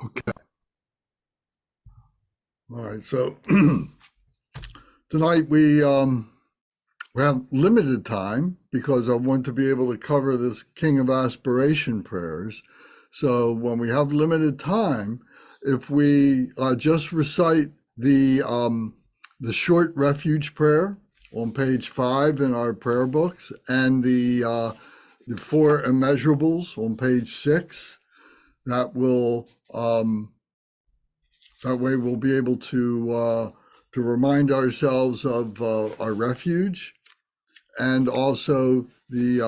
Okay. All right. So tonight we have limited time because I want to be able to cover this King of Aspiration prayers. So when we have limited time, if we just recite the short refuge prayer on page 5 in our prayer books and the four immeasurables on page 6, that will that way we'll be able to remind ourselves of our refuge and also the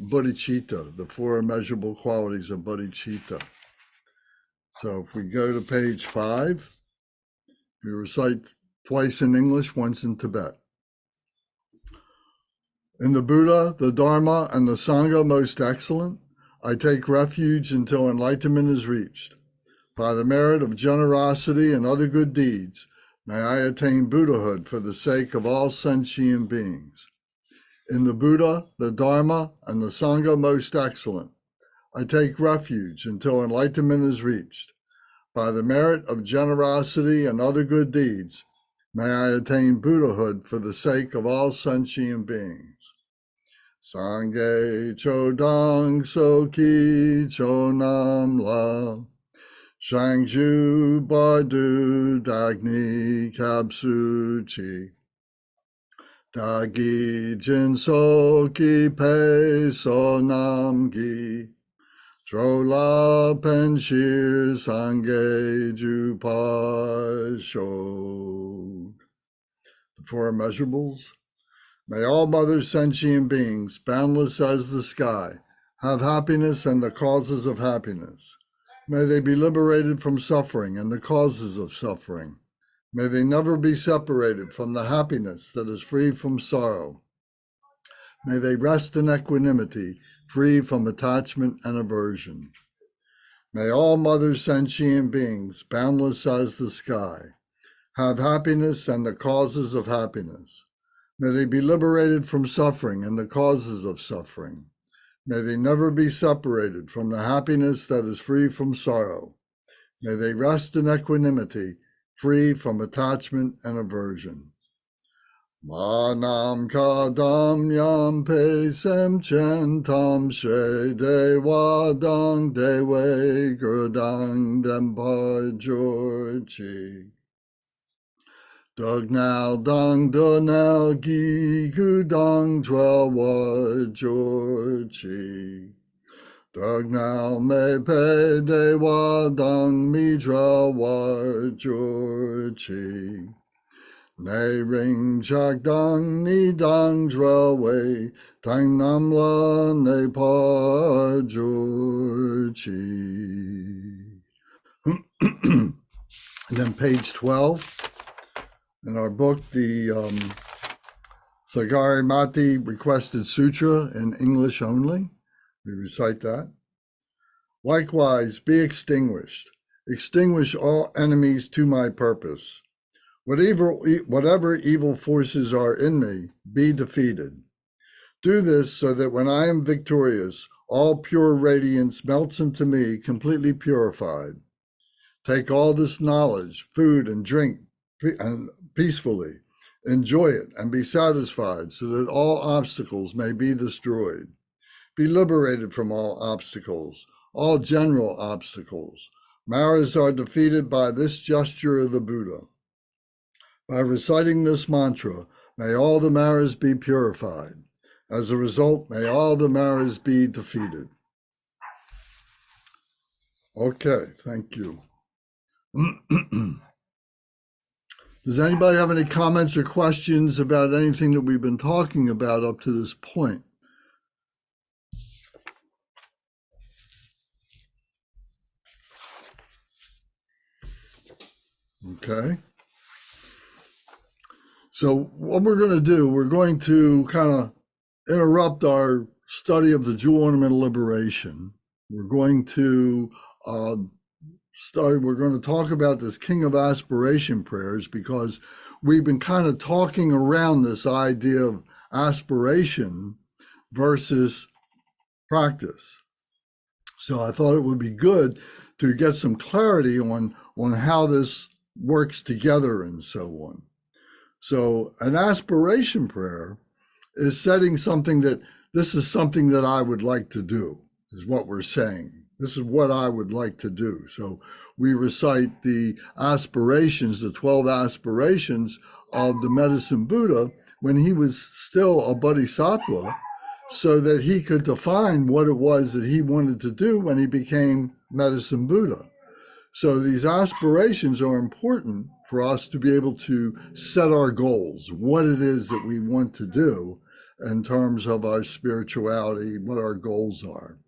bodhicitta, the four immeasurable qualities of bodhicitta. So if we go to page 5, we recite twice in English, once in Tibet. In the Buddha, the Dharma, and the Sangha most excellent, I take refuge until enlightenment is reached. By the merit of generosity and other good deeds, may I attain Buddhahood for the sake of all sentient beings. In the Buddha, the Dharma, and the Sangha most excellent, I take refuge until enlightenment is reached. By the merit of generosity and other good deeds, may I attain Buddhahood for the sake of all sentient beings. Sangye chodang soki chonam la. Shangju Bardu Dagni Kapsuchi Dagi Jinsoki Pe Sonamgi Trola Penshir Sange Jupa Shog. The four immeasurables. May all mother sentient beings, boundless as the sky, have happiness and the causes of happiness. May they be liberated from suffering and the causes of suffering. May they never be separated from the happiness that is free from sorrow. May they rest in equanimity, free from attachment and aversion. May all mother sentient beings, boundless as the sky, have happiness and the causes of happiness. May they be liberated from suffering and the causes of suffering. May they never be separated from the happiness that is free from sorrow. May they rest in equanimity, free from attachment and aversion. Manam kadam yam pe sem chen tam she dewa dang dewe gurdang dempar jorchi. Dug now dang do now gi gu dang dwa wa jorchi. Dug now me pe de wa dang mi dra wa jorchi. Ne ring chak dang ni dang dra wei tang nam la ne pa jorchi. And then page 12. In our book, the Sagarimati requested sutra in English only. We recite that. Likewise, be extinguished. Extinguish all enemies to my purpose. Whatever evil forces are in me, be defeated. Do this so that when I am victorious, all pure radiance melts into me, completely purified. Take all this knowledge, food and drink, and peacefully. Enjoy it and be satisfied so that all obstacles may be destroyed. Be liberated from all obstacles, all general obstacles. Maras are defeated by this gesture of the Buddha. By reciting this mantra, may all the Maras be purified. As a result, may all the Maras be defeated. Okay, thank you. Does anybody have any comments or questions about anything that we've been talking about up to this point? Okay. So what we're going to do, we're going to kind of interrupt our study of the Jewel Ornament of Liberation. We're going to we're going to talk about this King of Aspiration prayers because we've been kind of talking around this idea of aspiration versus practice. So I thought it would be good to get some clarity on how this works together and so on. So an aspiration prayer is setting something that this is something that I would like to do, is what we're saying. This is what I would like to do. So we recite the aspirations, the 12 aspirations of the Medicine Buddha when he was still a bodhisattva, so that he could define what it was that he wanted to do when he became Medicine Buddha. So these aspirations are important for us to be able to set our goals, what it is that we want to do in terms of our spirituality, what our goals are.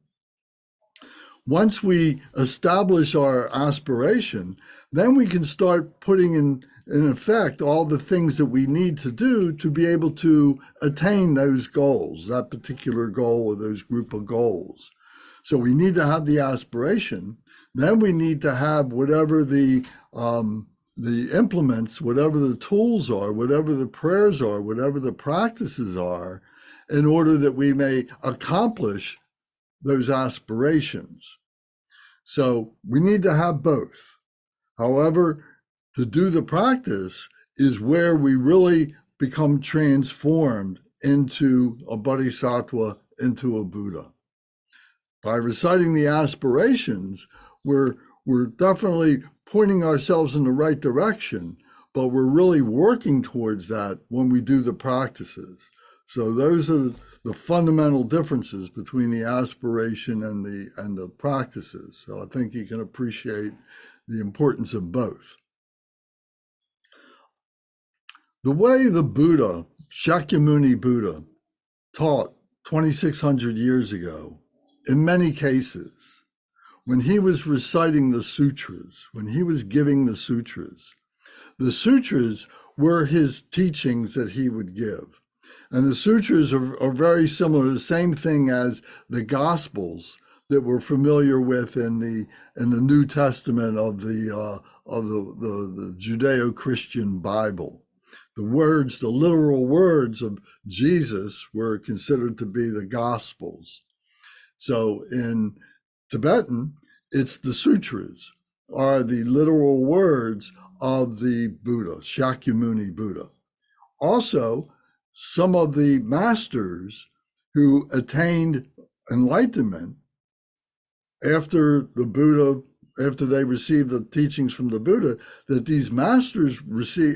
Once we establish our aspiration, then we can start putting in effect all the things that we need to do to be able to attain those goals, that particular goal or those group of goals. So we need to have the aspiration. Then we need to have whatever the implements, whatever the tools are, whatever the prayers are, whatever the practices are, in order that we may accomplish those aspirations. So we need to have both. However, to do the practice is where we really become transformed into a bodhisattva, into a Buddha. By reciting the aspirations, we're definitely pointing ourselves in the right direction, but we're really working towards that when we do the practices. So those are the fundamental differences between the aspiration and the practices. So I think you can appreciate the importance of both. The way the Buddha, Shakyamuni Buddha, taught 2,600 years ago, in many cases, when he was reciting the sutras, when he was giving the sutras were his teachings that he would give. And the sutras are very similar, the same thing as the Gospels that we're familiar with in the New Testament of the Judeo-Christian Bible. The words, the literal words of Jesus were considered to be the Gospels. So in Tibetan, it's the sutras are the literal words of the Buddha, Shakyamuni Buddha. Also, some of the masters who attained enlightenment after the Buddha, after they received the teachings from the Buddha, that these masters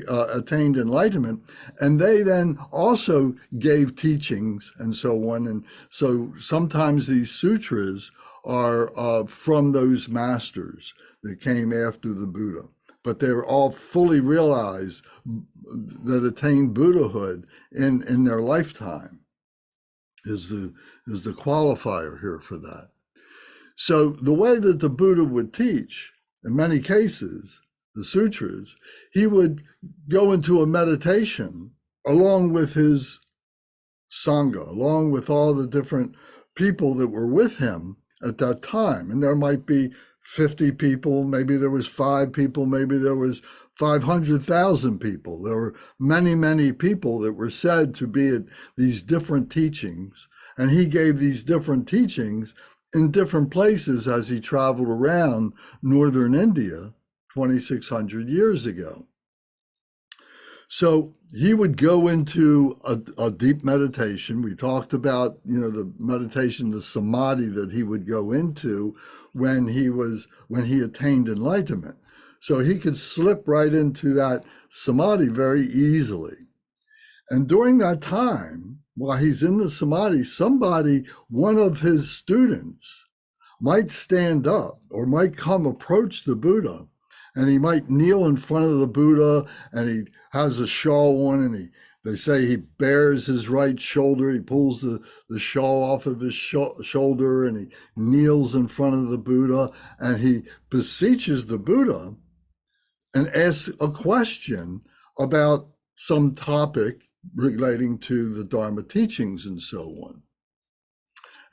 attained enlightenment, and they then also gave teachings and so on. And so sometimes these sutras are from those masters that came after the Buddha, but they're all fully realized that attained Buddhahood in their lifetime is the qualifier here for that. So the way that the Buddha would teach, in many cases, the sutras, he would go into a meditation along with his Sangha, along with all the different people that were with him at that time. And there might be 50 people, maybe there was 5 people, maybe there was 500,000 people. There were many, many people that were said to be at these different teachings. And he gave these different teachings in different places as he traveled around northern India 2,600 years ago. So he would go into a deep meditation. We talked about, the meditation, the samadhi that he would go into when he attained enlightenment. So he could slip right into that samadhi very easily. And during that time, while he's in the samadhi, one of his students might stand up or might come approach the Buddha, and he might kneel in front of the Buddha, and he has a shawl on, and they say he bears his right shoulder. He pulls the shawl off of his shoulder, and he kneels in front of the Buddha, and he beseeches the Buddha and asks a question about some topic relating to the Dharma teachings and so on.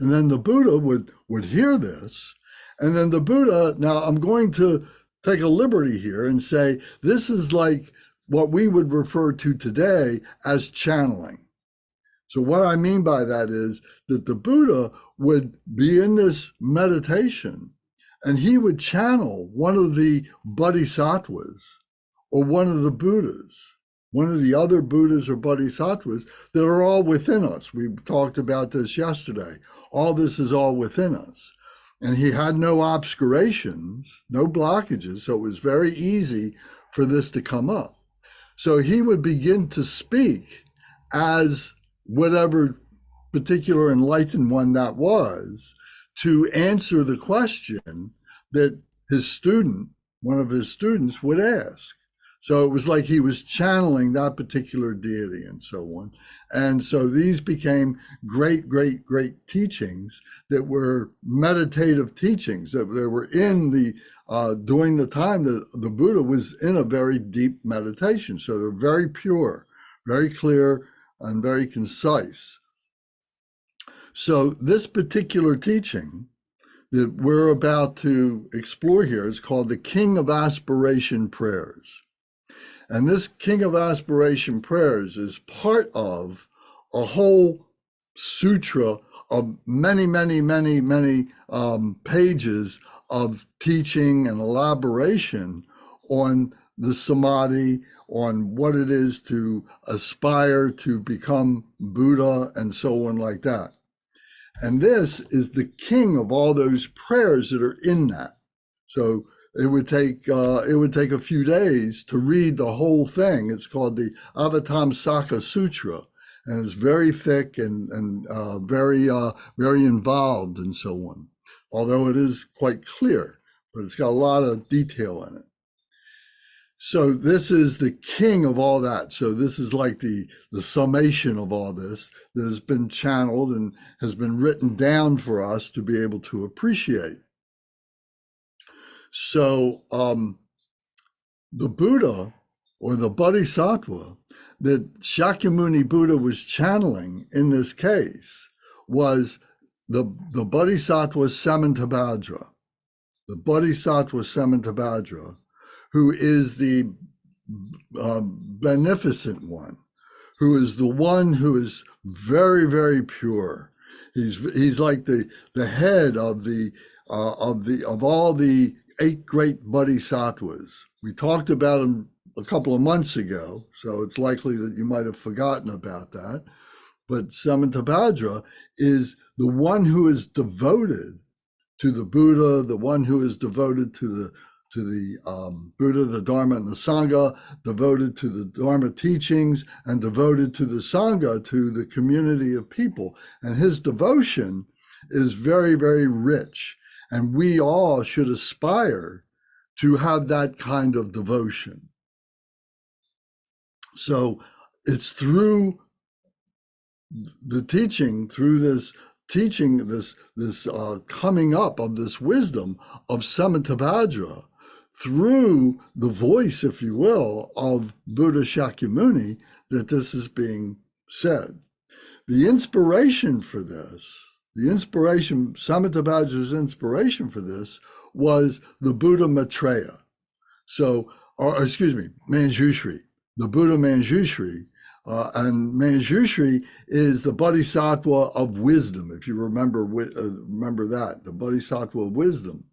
And then the Buddha would hear this, and then the Buddha, now I'm going to take a liberty here and say, this is like what we would refer to today as channeling. So what I mean by that is that the Buddha would be in this meditation, and he would channel one of the bodhisattvas or one of the Buddhas, one of the other Buddhas or bodhisattvas that are all within us. We talked about this yesterday. All this is all within us. And he had no obscurations, no blockages, so it was very easy for this to come up. So he would begin to speak as whatever particular enlightened one that was, to answer the question that his student, one of his students, would ask. So it was like he was channeling that particular deity and so on. And so these became great, great, great teachings that were meditative teachings that they were in the during the time that the Buddha was in a very deep meditation. So they're very pure, very clear, and very concise. So this particular teaching that we're about to explore here is called the King of Aspiration Prayers. And this King of Aspiration Prayers is part of a whole sutra of many, many, many, many pages of teaching and elaboration on the samadhi, on what it is to aspire to become Buddha and so on like that. And this is the king of all those prayers that are in that. So it would take a few days to read the whole thing. It's called the Avatamsaka Sutra, and it's very thick and very involved and so on. Although it is quite clear, but it's got a lot of detail in it. So this is the king of all that. So this is like the summation of all this that has been channeled and has been written down for us to be able to appreciate. So the Buddha or the Bodhisattva that Shakyamuni Buddha was channeling in this case was the Bodhisattva Samantabhadra. The Bodhisattva Samantabhadra, who is the beneficent one, who is the one who is very, very pure. He's like the head of all the 8 great bodhisattvas. We talked about him a couple of months ago, so it's likely that you might have forgotten about that. But Samantabhadra is the one who is devoted to the Buddha, the one who is devoted to the Buddha, the Dharma, and the Sangha, devoted to the Dharma teachings, and devoted to the Sangha, to the community of people. And his devotion is very, very rich. And we all should aspire to have that kind of devotion. So it's through the teaching, through this teaching, this coming up of this wisdom of Samantabhadra, through the voice, if you will, of Buddha Shakyamuni, that this is being said. The inspiration for this, Samantabhadra's inspiration for this was the Buddha Maitreya. So, Manjushri, the Buddha Manjushri. And Manjushri is the Bodhisattva of wisdom, if you remember that, the Bodhisattva of wisdom.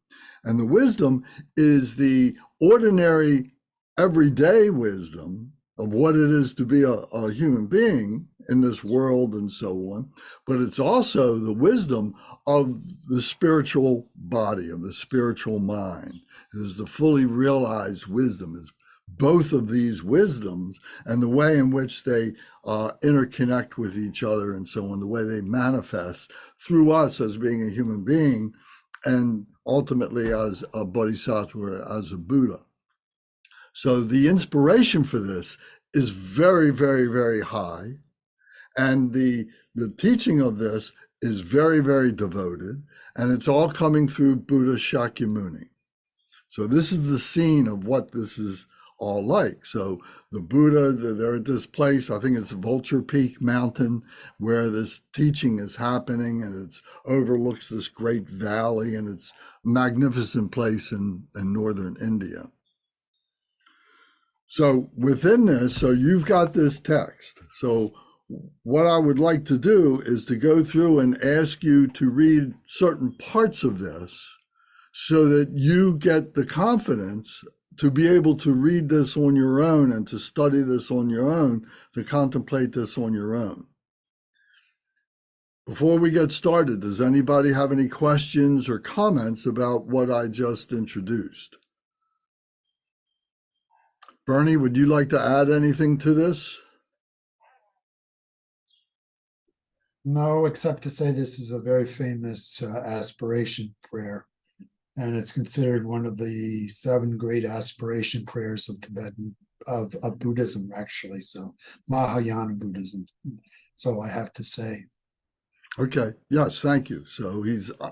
And the wisdom is the ordinary, everyday wisdom of what it is to be a human being in this world and so on. But it's also the wisdom of the spiritual body, of the spiritual mind. It is the fully realized wisdom. It's both of these wisdoms and the way in which they interconnect with each other and so on, the way they manifest through us as being a human being and ultimately as a bodhisattva, as a Buddha. So the inspiration for this is very, very, very high. And the teaching of this is very, very devoted. And it's all coming through Buddha Shakyamuni. So this is the scene of what this is all like. So the Buddha, they're at this place, I think it's Vulture Peak Mountain, where this teaching is happening, and it overlooks this great valley, and it's a magnificent place in northern India. So within this, so you've got this text. So what I would like to do is to go through and ask you to read certain parts of this so that you get the confidence to be able to read this on your own and to study this on your own, to contemplate this on your own. Before we get started, does anybody have any questions or comments about what I just introduced? Bernie, would you like to add anything to this? No, except to say this is a very famous aspiration prayer, and it's considered one of the 7 great aspiration prayers of Tibetan of Buddhism, actually. So Mahayana Buddhism. So I have to say. Okay. Yes. Thank you. So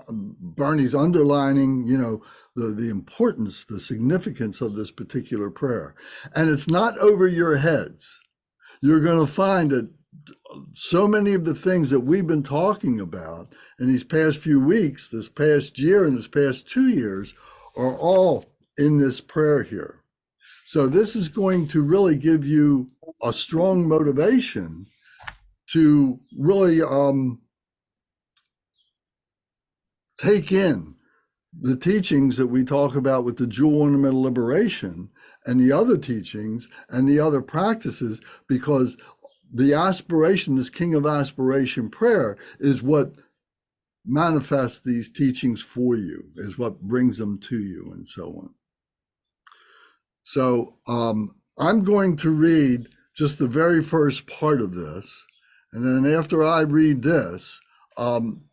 Bernie's underlining, the importance, the significance of this particular prayer, and it's not over your heads. You're going to find that so many of the things that we've been talking about in these past few weeks, this past year, and this past 2 years are all in this prayer here. So this is going to really give you a strong motivation to really take in the teachings that we talk about with the jewel ornamental liberation and the other teachings and the other practices, because the aspiration, this King of Aspiration prayer, is what manifests these teachings for you, is what brings them to you, and so on. So I'm going to read just the very first part of this, and then after I read this,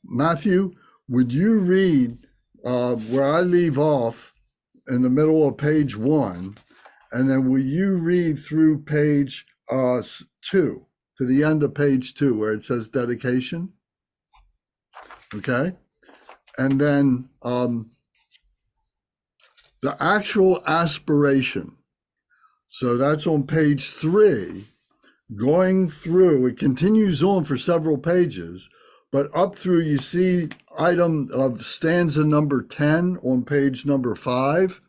Matthew, would you read where I leave off in the middle of page 1, and then will you read through page 2 to the end of page 2 where it says dedication? Okay, and then the actual aspiration. So that's on page 3. Going through, it continues on for several pages, but up through, you see item of stanza number 10 on page number 5.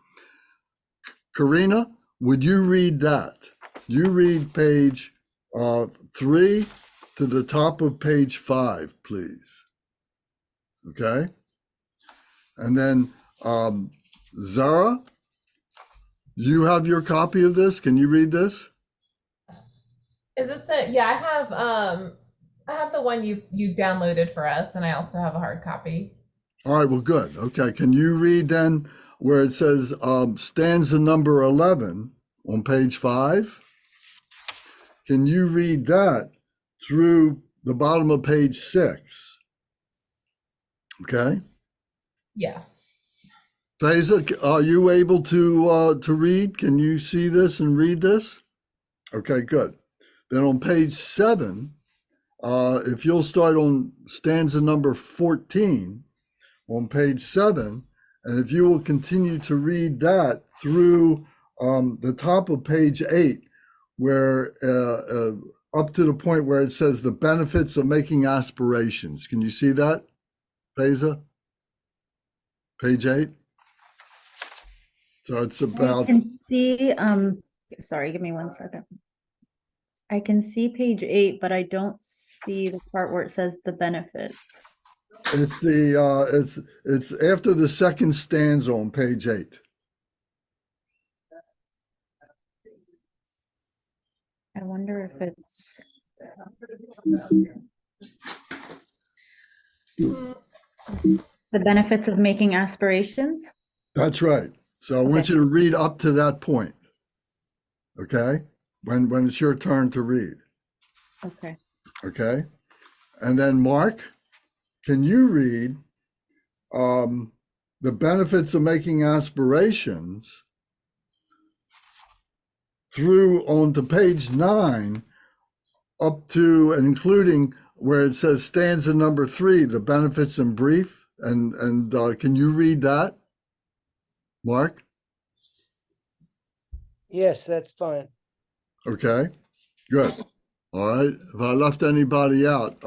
Karina, would you read that? You read page 3 to the top of page 5, please. Okay? And then Zara, you have your copy of this. Can you read this? Is this yeah, I have the one you downloaded for us, and I also have a hard copy. All right, well, good. Okay, can you read then where it says stanza number 11 on page 5? Can you read that through the bottom of page 6? Okay. Yes. Faiza, are you able to read? Can you see this and read this? Okay, good. Then on page 7, if you'll start on stanza number 14 on page 7, and if you will continue to read that through the top of page 8, where up to the point where it says the benefits of making aspirations. Can you see that, Faiza? Page 8. So it's about. I can see, sorry, give me 1 second. I can see page 8, but I don't see the part where it says the benefits. It's the it's after the second stanza on page 8. I wonder if it's the benefits of making aspirations. That's right. So I want you to read up to that point. Okay? When it's your turn to read. Okay. Okay? And then Mark, can you read the benefits of making aspirations through onto page 9 up to and including where it says stanza number 3, the benefits in brief, and can you read that, Mark? Yes, that's fine. Okay, good. All right. If I left anybody out,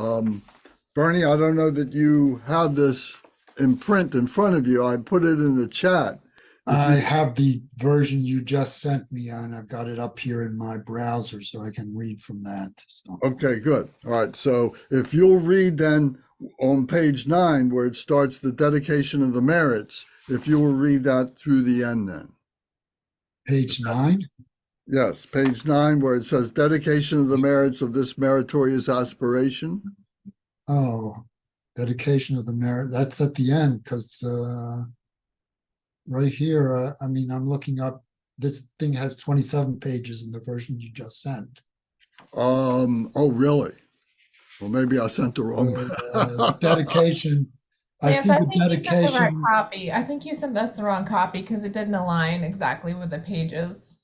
Bernie, I don't know that you have this in print in front of you. I put it in the chat. I have the version you just sent me, and I've got it up here in my browser so I can read from that. So. Okay, good. All right. So if you'll read then on page 9 where it starts the dedication of the merits, If you will read that through the end then. Page 9. Yes, page 9, where it says dedication of the merits of this meritorious aspiration. Oh, dedication of the merit. That's at the end because right here, I mean, I'm looking up. This thing has 27 pages in the version you just sent. Oh, really? Well, maybe I sent the wrong. Dedication. I Lance, see I the think you sent the right dedication. copy. I think you sent us the wrong copy because it didn't align exactly with the pages.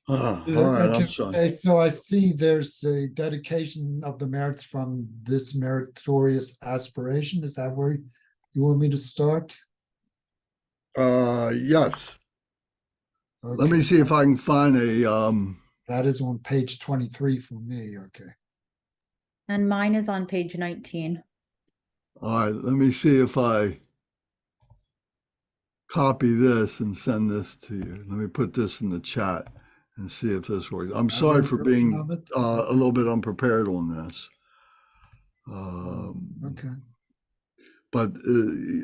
All right, I'm sorry. Okay, so I see there's a dedication of the merits from this meritorious aspiration. Is that where you want me to start? Yes. Let me Okay, see if I can find a that is on page 23 for me. Okay. And mine is on page 19. all right, let me see if I copy this and send this to you. Let me put this in the chat and see if this works. I'm sorry for version being of it? a little bit unprepared on this. Okay. But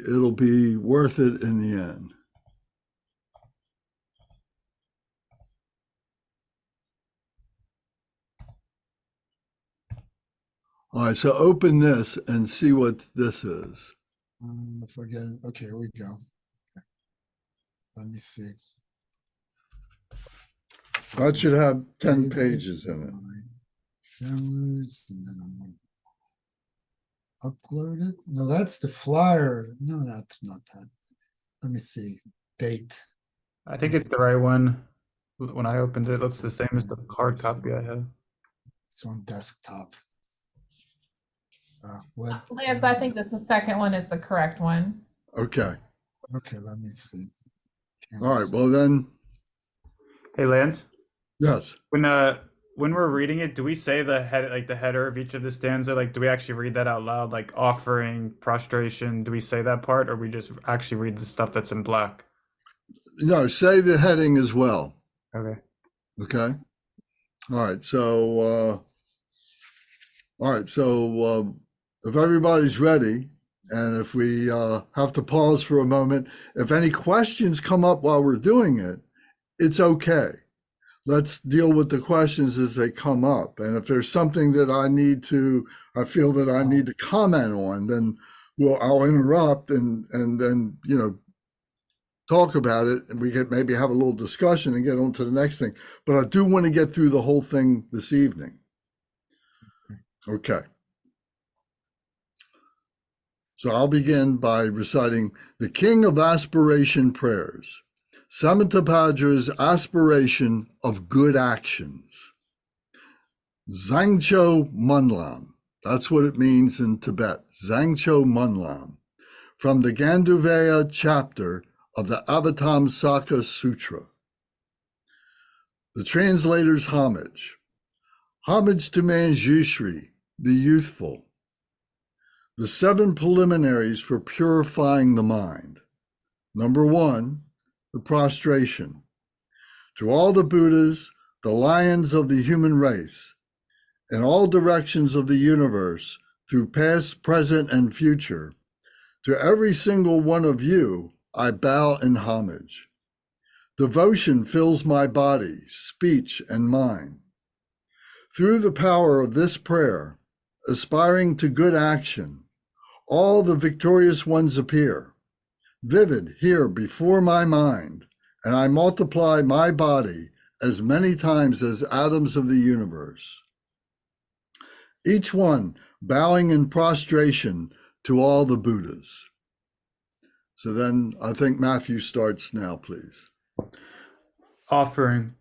it'll be worth it in the end. All right, so open this and see what this is. If I get it. Okay, here we go. Okay. Let me see. So That should have 10 David, pages in it. Downloads, and then I'm gonna upload it. No, that's the flyer. No, that's not that. Let me see. Date. I think it's the right one. When I opened it, it looks the same as the hard copy I have. It's on desktop. Web. Lance, I think this the second one is the correct one. Okay. Okay, let me see. All right. Well, then, Hey, Lance, yes. when we're reading it, do we say the header of each of the stanza? Like, do we actually read that out loud? Like offering, prostration, do we say that part, or we just actually read the stuff that's in black? No, say the heading as well. Okay. Okay. All right. So, if everybody's ready, and if we have to pause for a moment, if any questions come up while we're doing it, it's okay. Let's deal with the questions as they come up. And if there's something that I feel that I need to comment on, then I'll interrupt and then, talk about it, and we could maybe have a little discussion and get on to the next thing. But I do want to get through the whole thing this evening. Okay. So I'll begin by reciting the King of Aspiration Prayers, Samantabhadra's aspiration of good actions. Zangcho Munlam, that's what it means in Tibet, Zangcho Munlam, from the Gandavyuha chapter of the Avatamsaka Sutra. The translator's homage. Homage to Manjushri, the youthful. The 7 preliminaries for purifying the mind. Number 1, the prostration. To all the Buddhas, the lions of the human race, in all directions of the universe, through past, present, and future, to every single one of you, I bow in homage. Devotion fills my body, speech, and mind. Through the power of this prayer, aspiring to good action, all the victorious ones appear, vivid here before my mind, and I multiply my body as many times as atoms of the universe. Each one bowing in prostration to all the Buddhas. So then I think Matthew starts now, please. Offering.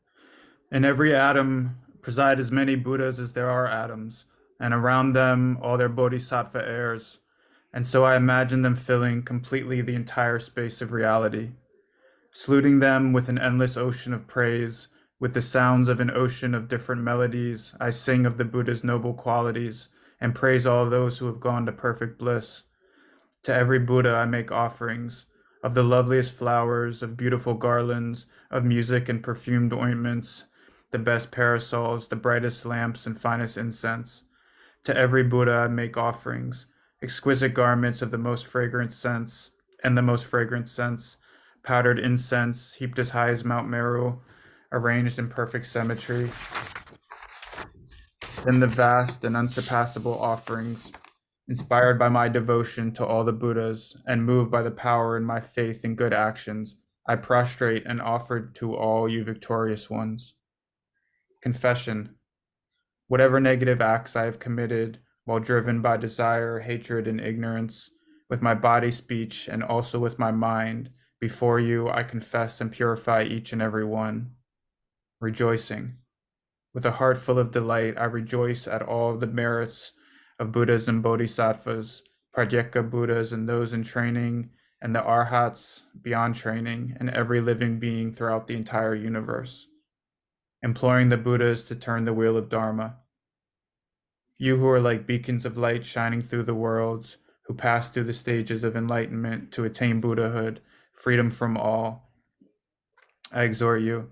In every atom preside as many Buddhas as there are atoms, and around them all their bodhisattva heirs. And so I imagine them filling completely the entire space of reality. Saluting them with an endless ocean of praise, with the sounds of an ocean of different melodies, I sing of the Buddha's noble qualities, and praise all those who have gone to perfect bliss. To every Buddha I make offerings, of the loveliest flowers, of beautiful garlands, of music and perfumed ointments, the best parasols, the brightest lamps, and finest incense. To every Buddha I make offerings, exquisite garments of the most fragrant scents, powdered incense heaped as high as Mount Meru, arranged in perfect symmetry. Then the vast and unsurpassable offerings, inspired by my devotion to all the Buddhas and moved by the power in my faith in good actions, I prostrate and offer to all you victorious ones. Confession. Whatever negative acts I have committed while driven by desire, hatred, and ignorance, with my body, speech, and also with my mind, before you I confess and purify each and every one. Rejoicing. With a heart full of delight, I rejoice at all the merits of Buddhas and Bodhisattvas, Pratyeka Buddhas and those in training, and the Arhats beyond training, and every living being throughout the entire universe. Imploring the Buddhas to turn the wheel of Dharma. You who are like beacons of light shining through the worlds, who pass through the stages of enlightenment to attain Buddhahood, freedom from all, I exhort you,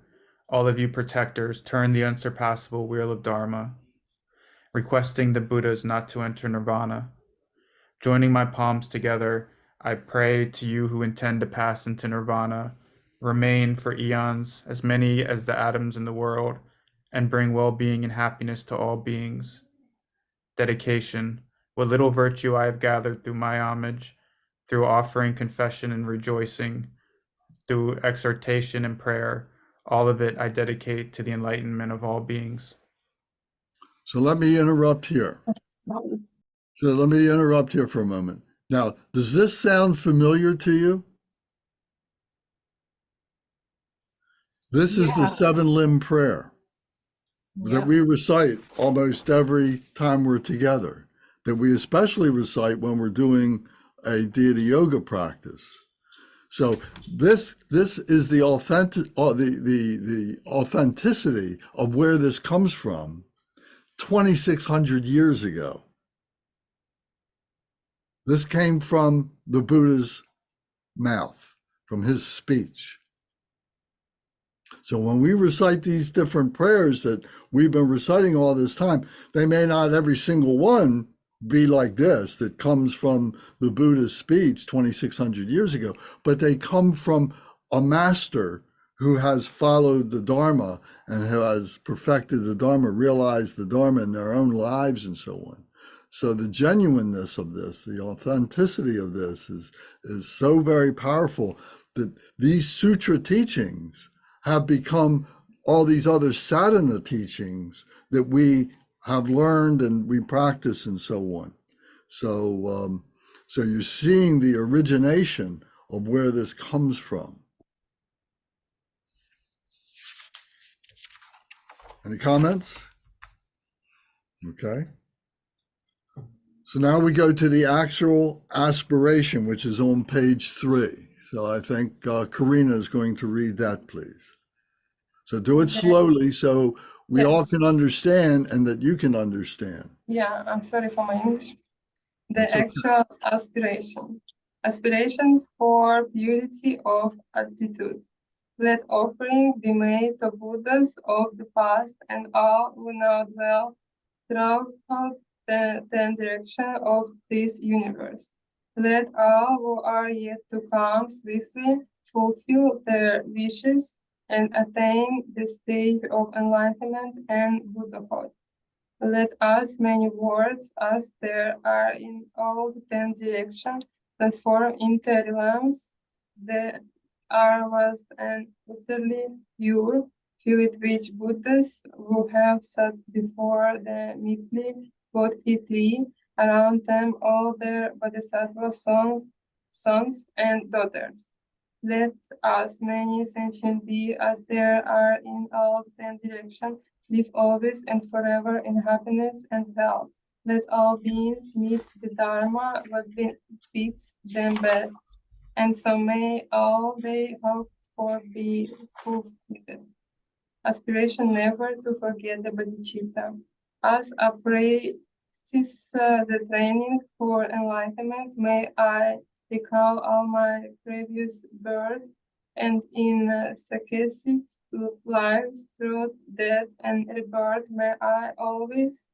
all of you protectors, turn the unsurpassable wheel of Dharma, requesting the Buddhas not to enter nirvana. Joining my palms together, I pray to you who intend to pass into nirvana, remain for eons, as many as the atoms in the world, and bring well-being and happiness to all beings. Dedication. What little virtue I have gathered through my homage, through offering, confession, and rejoicing, through exhortation and prayer, all of it I dedicate to the enlightenment of all beings. So let me interrupt here. For a moment. Now, does this sound familiar to you? This is the 7-limb prayer that we recite almost every time we're together, that we especially recite when we're doing a deity yoga practice. So this is the authenticity of where this comes from 2,600 years ago. This came from the Buddha's mouth, from his speech. So when we recite these different prayers that we've been reciting all this time, they may not every single one be like this, that comes from the Buddha's speech 2,600 years ago, but they come from a master who has followed the Dharma and who has perfected the Dharma, realized the Dharma in their own lives and so on. So the genuineness of this, the authenticity of this is so very powerful that these sutra teachings have become all these other sadhana teachings that we have learned and we practice and so on. So, so you're seeing the origination of where this comes from. Any comments? Okay. So now we go to the actual aspiration, which is on page 3. So I think Karina is going to read that, please. So do it slowly so we all can understand and that you can understand. Yeah, I'm sorry for my English. The That's okay. actual aspiration. Aspiration for purity of attitude. Let offering be made to Buddhas of the past and all who now dwell throughout the direction of this universe. Let all who are yet to come swiftly fulfill their wishes and attain the stage of enlightenment and Buddhahood. Let as many words as there are in all the 10 directions transform into realms that are vast and utterly pure, filled with Buddhas who have sat before the meekly Bodhi around them all their Bodhisattva sons and daughters. Let as many sentient beings as there are in all 10 directions live always and forever in happiness and health. Let all beings meet the Dharma what befits them best, and so may all they hope for be fulfilled. Aspiration never to forget the bodhicitta. As I practice the training for enlightenment, may I recall all my previous birth and in successive lives, truth, death, and rebirth, may I always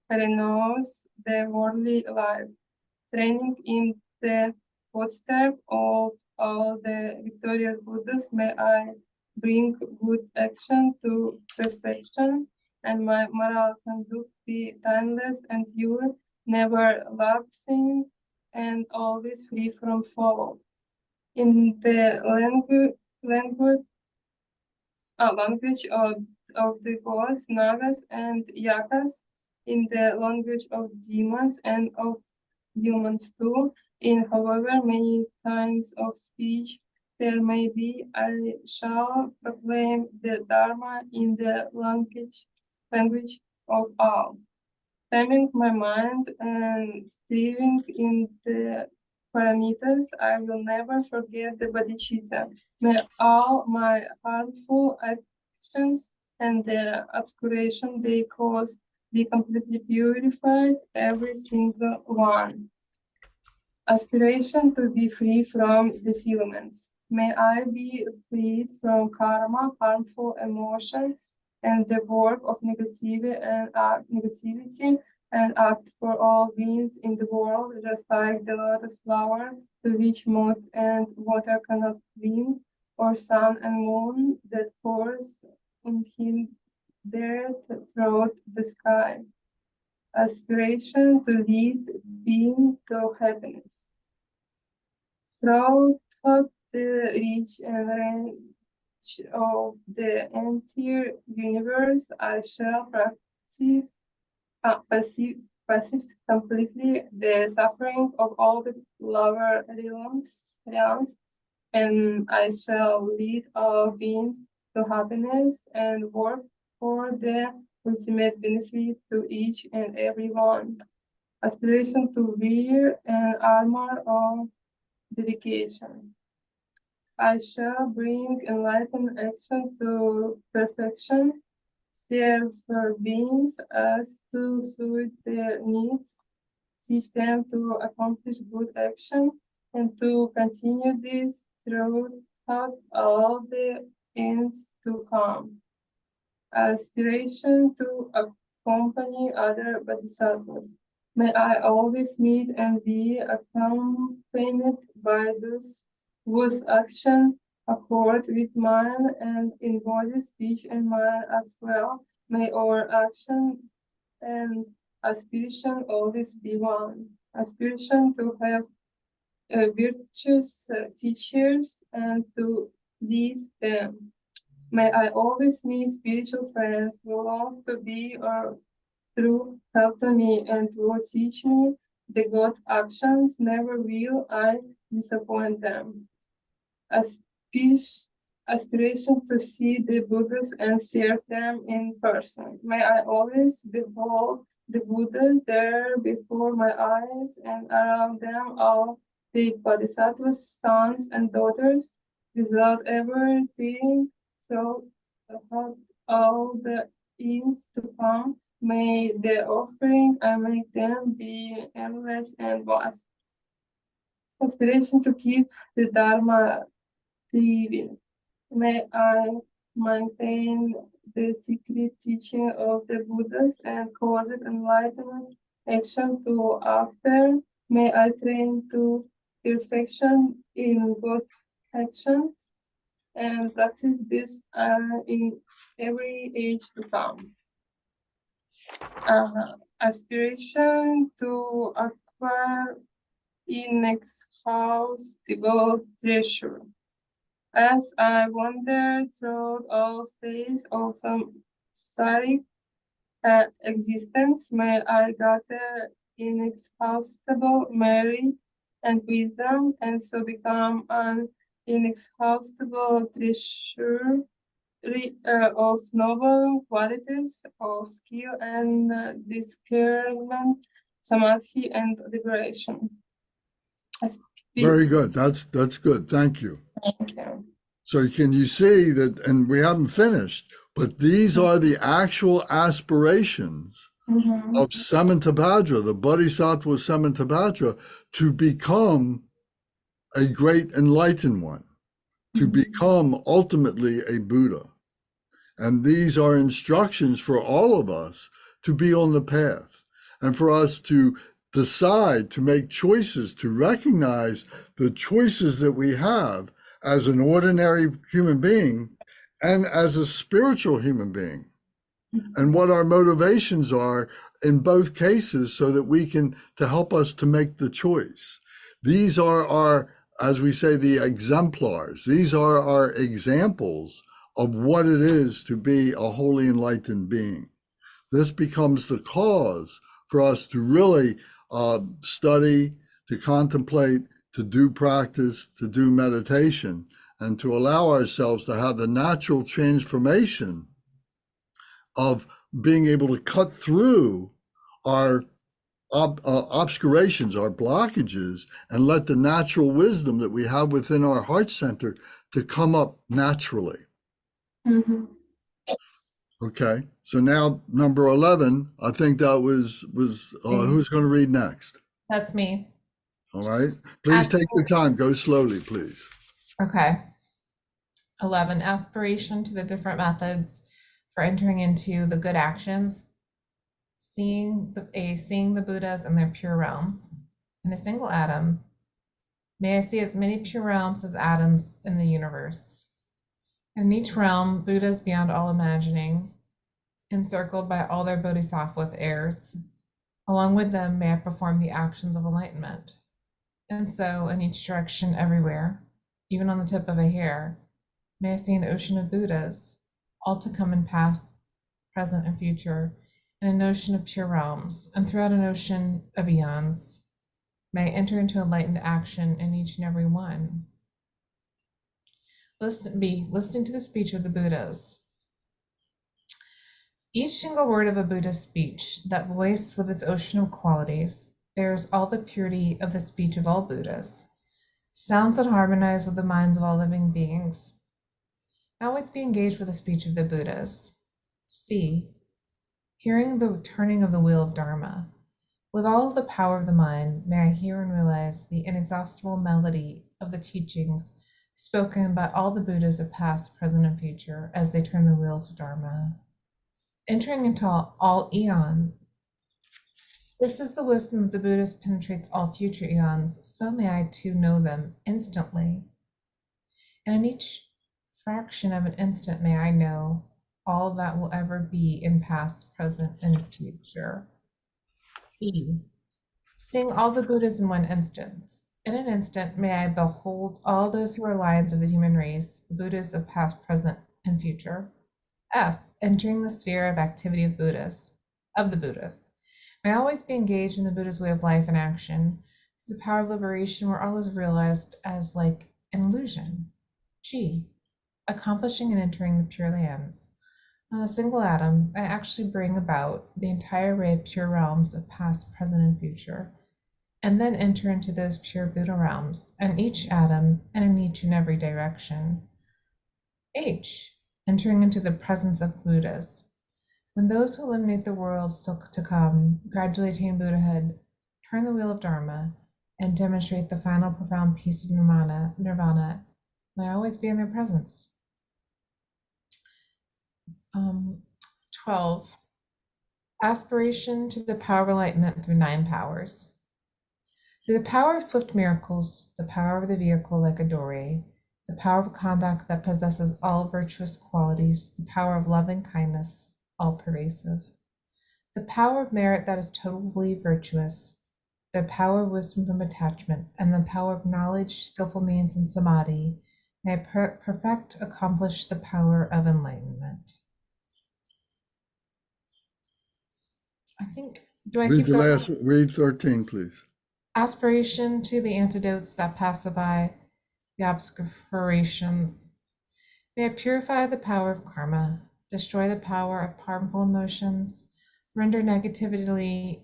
renounce the worldly life, training in the footsteps of all the victorious Buddhas, may I bring good action to perfection, and my moral conduct be timeless and pure, never lapsing, and always free from fault. In the language of the gods, nagas, and yakas, in the language of demons and of humans too, in however many kinds of speech there may be, I shall proclaim the Dharma in the language of all. Taming my mind and striving in the paramitas, I will never forget the bodhicitta. May all my harmful actions and the obscuration they cause be completely purified, every single one. Aspiration to be free from defilements. May I be freed from karma, harmful emotion, and the work of negativity and act for all beings in the world, just like the lotus flower to which moth and water cannot cling, or sun and moon that pours unhindered throughout the sky. Aspiration to lead being to happiness. Throughout the reach and range of the entire universe, I shall practice passive completely the suffering of all the lower realms, and I shall lead all beings to happiness and work for the ultimate benefit to each and every one. Aspiration to wear an armor of dedication. I shall bring enlightened action to perfection, serve for beings as to suit their needs, teach them to accomplish good action, and to continue this throughout all the ends to come. Aspiration to accompany other bodhisattvas. May I always meet and be accompanied by those whose action accord with mine, and in body, speech, and mind as well. May our action and aspiration always be one. Aspiration to have virtuous teachers and to please them. May I always meet spiritual friends who long to be or through help to me and will teach me the good actions. Never will I disappoint them. Aspiration to see the Buddhas and serve them in person. May I always behold the Buddhas there before my eyes, and around them all the Bodhisattvas, sons and daughters, without ever thinking so about all the ends to come. May the offering I make them be endless and vast. Aspiration to keep the Dharma thriving. May I maintain the secret teaching of the Buddhas and cause enlightenment action to appear. May I train to perfection in good actions and practice this in every age to come. Aspiration to acquire inexhaustible treasure. As I wander through all states of samsaric existence, may I gather inexhaustible merit and wisdom, and so become an inexhaustible treasure of noble qualities of skill and discernment, samadhi, and liberation. Very good. That's good. Thank you. Thank you. So can you see that, and we haven't finished, but these are the actual aspirations of Samantabhadra, the Bodhisattva Samantabhadra, to become a great enlightened one, to become ultimately a Buddha. And these are instructions for all of us to be on the path and for us to decide to make choices, to recognize the choices that we have as an ordinary human being and as a spiritual human being, and what our motivations are in both cases, so that we can, to help us to make the choice. These are our, as we say, the exemplars. These are our examples of what it is to be a wholly enlightened being. This becomes the cause for us to really study, to contemplate, to do practice, to do meditation, and to allow ourselves to have the natural transformation of being able to cut through our obscurations, our blockages, and let the natural wisdom that we have within our heart center to come up naturally. Mhm. Okay, so now number 11, I think that was who's going to read next? That's me. All right, please take your time. Go slowly, please. Okay. 11, aspiration to the different methods for entering into the good actions, seeing the Buddhas in their pure realms. In a single atom, may I see as many pure realms as atoms in the universe. In each realm, Buddhas beyond all imagining, encircled by all their bodhisattva heirs. Along with them, may I perform the actions of enlightenment. And so, in each direction, everywhere, even on the tip of a hair, may I see an ocean of Buddhas, all to come and past, present and future, in an ocean of pure realms, and throughout an ocean of eons, may I enter into enlightened action in each and every one. Listening to the speech of the Buddhas. Each single word of a Buddha's speech, that voice with its ocean of qualities, bears all the purity of the speech of all Buddhas, sounds that harmonize with the minds of all living beings. Always be engaged with the speech of the Buddhas. See, hearing the turning of the wheel of Dharma. With all of the power of the mind, may I hear and realize the inexhaustible melody of the teachings spoken by all the Buddhas of past, present, and future as they turn the wheels of Dharma. Entering into all eons. This is the wisdom of the Buddhas penetrates all future eons, so may I too know them instantly. And in each fraction of an instant may I know all that will ever be in past, present, and future. E. Sing all the Buddhas in one instance. In an instant may I behold all those who are lions of the human race, the Buddhas of past, present, and future. F. Entering the sphere of activity of the Buddhas. May I always be engaged in the Buddha's way of life and action, the power of liberation where all is realized as like an illusion. G. Accomplishing and entering the pure lands. On a single atom, I actually bring about the entire array of pure realms of past, present, and future, and then enter into those pure Buddha realms, in each atom and in each and every direction. H. Entering into the presence of Buddhas. When those who eliminate the world still to come gradually attain Buddhahood, turn the wheel of Dharma, and demonstrate the final profound peace of nirvana, may I always be in their presence. 12. Aspiration to the power of enlightenment through 9 powers. Through the power of swift miracles, the power of the vehicle like a dory, the power of conduct that possesses all virtuous qualities, the power of loving kindness, all pervasive, the power of merit that is totally virtuous, the power of wisdom from attachment, and the power of knowledge, skillful means, and samadhi, may accomplish the power of enlightenment. I think, do I Read keep going? read 13, please. Aspiration to the antidotes that pacify the obscurations. May I purify the power of karma, destroy the power of harmful emotions, render negativity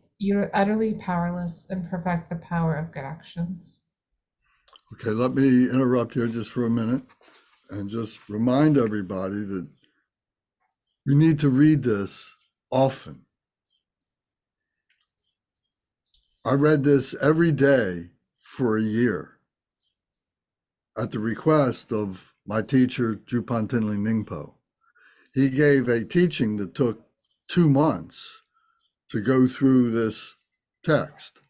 utterly powerless, and perfect the power of good actions. Okay, let me interrupt here just for a minute and just remind everybody that you need to read this often. I read this every day for a year at the request of my teacher, Jupan Tinling Ningpo. He gave a teaching that took 2 months to go through this text.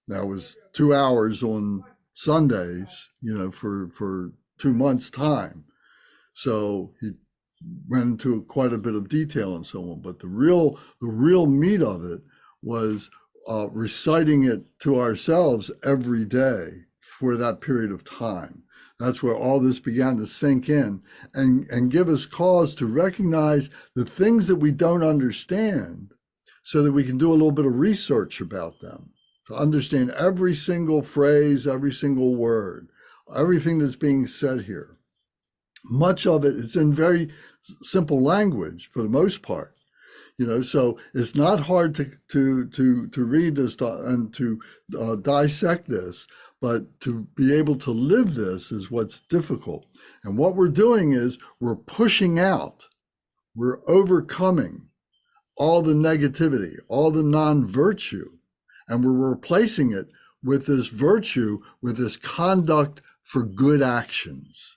Now, it was 2 hours on Sundays, for 2 months' time. So he went into quite a bit of detail and so on. But the real meat of it was reciting it to ourselves every day for that period of time. That's where all this began to sink in and give us cause to recognize the things that we don't understand so that we can do a little bit of research about them, to understand every single phrase, every single word, everything that's being said here. Much of it is in very simple language for the most part, so it's not hard to read this and to dissect this, but to be able to live this is what's difficult. And what we're doing is we're pushing out, we're overcoming all the negativity, all the non-virtue, and we're replacing it with this virtue, with this conduct for good actions,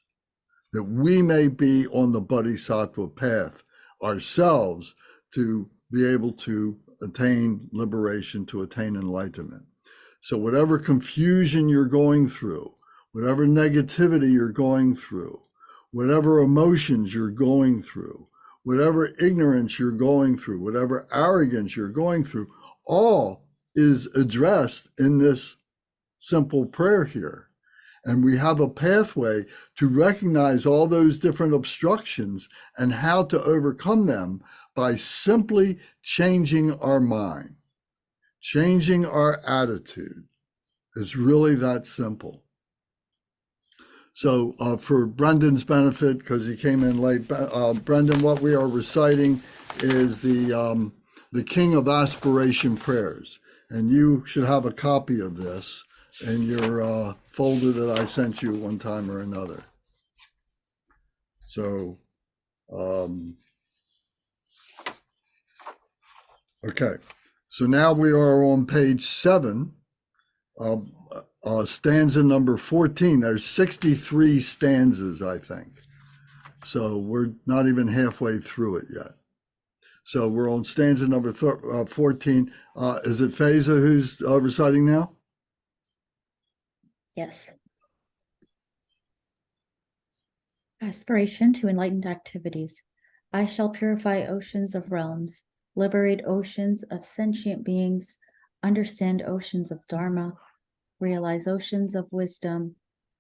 that we may be on the bodhisattva path ourselves to be able to attain liberation, to attain enlightenment. So whatever confusion you're going through, whatever negativity you're going through, whatever emotions you're going through, whatever ignorance you're going through, whatever arrogance you're going through, all is addressed in this simple prayer here. And we have a pathway to recognize all those different obstructions and how to overcome them by simply changing our mind, changing our attitude. It's really that simple. So for Brendan's benefit, because he came in late, Brendan, what we are reciting is the King of Aspiration Prayers. And you should have a copy of this in your folder that I sent you one time or another. So, okay. So now we are on page 7, stanza number 14. There's 63 stanzas, I think. So we're not even halfway through it yet. So we're on stanza number 14. Is it Faiza who's reciting now? Yes. Aspiration to enlightened activities. I shall purify oceans of realms, liberate oceans of sentient beings, understand oceans of Dharma, realize oceans of wisdom,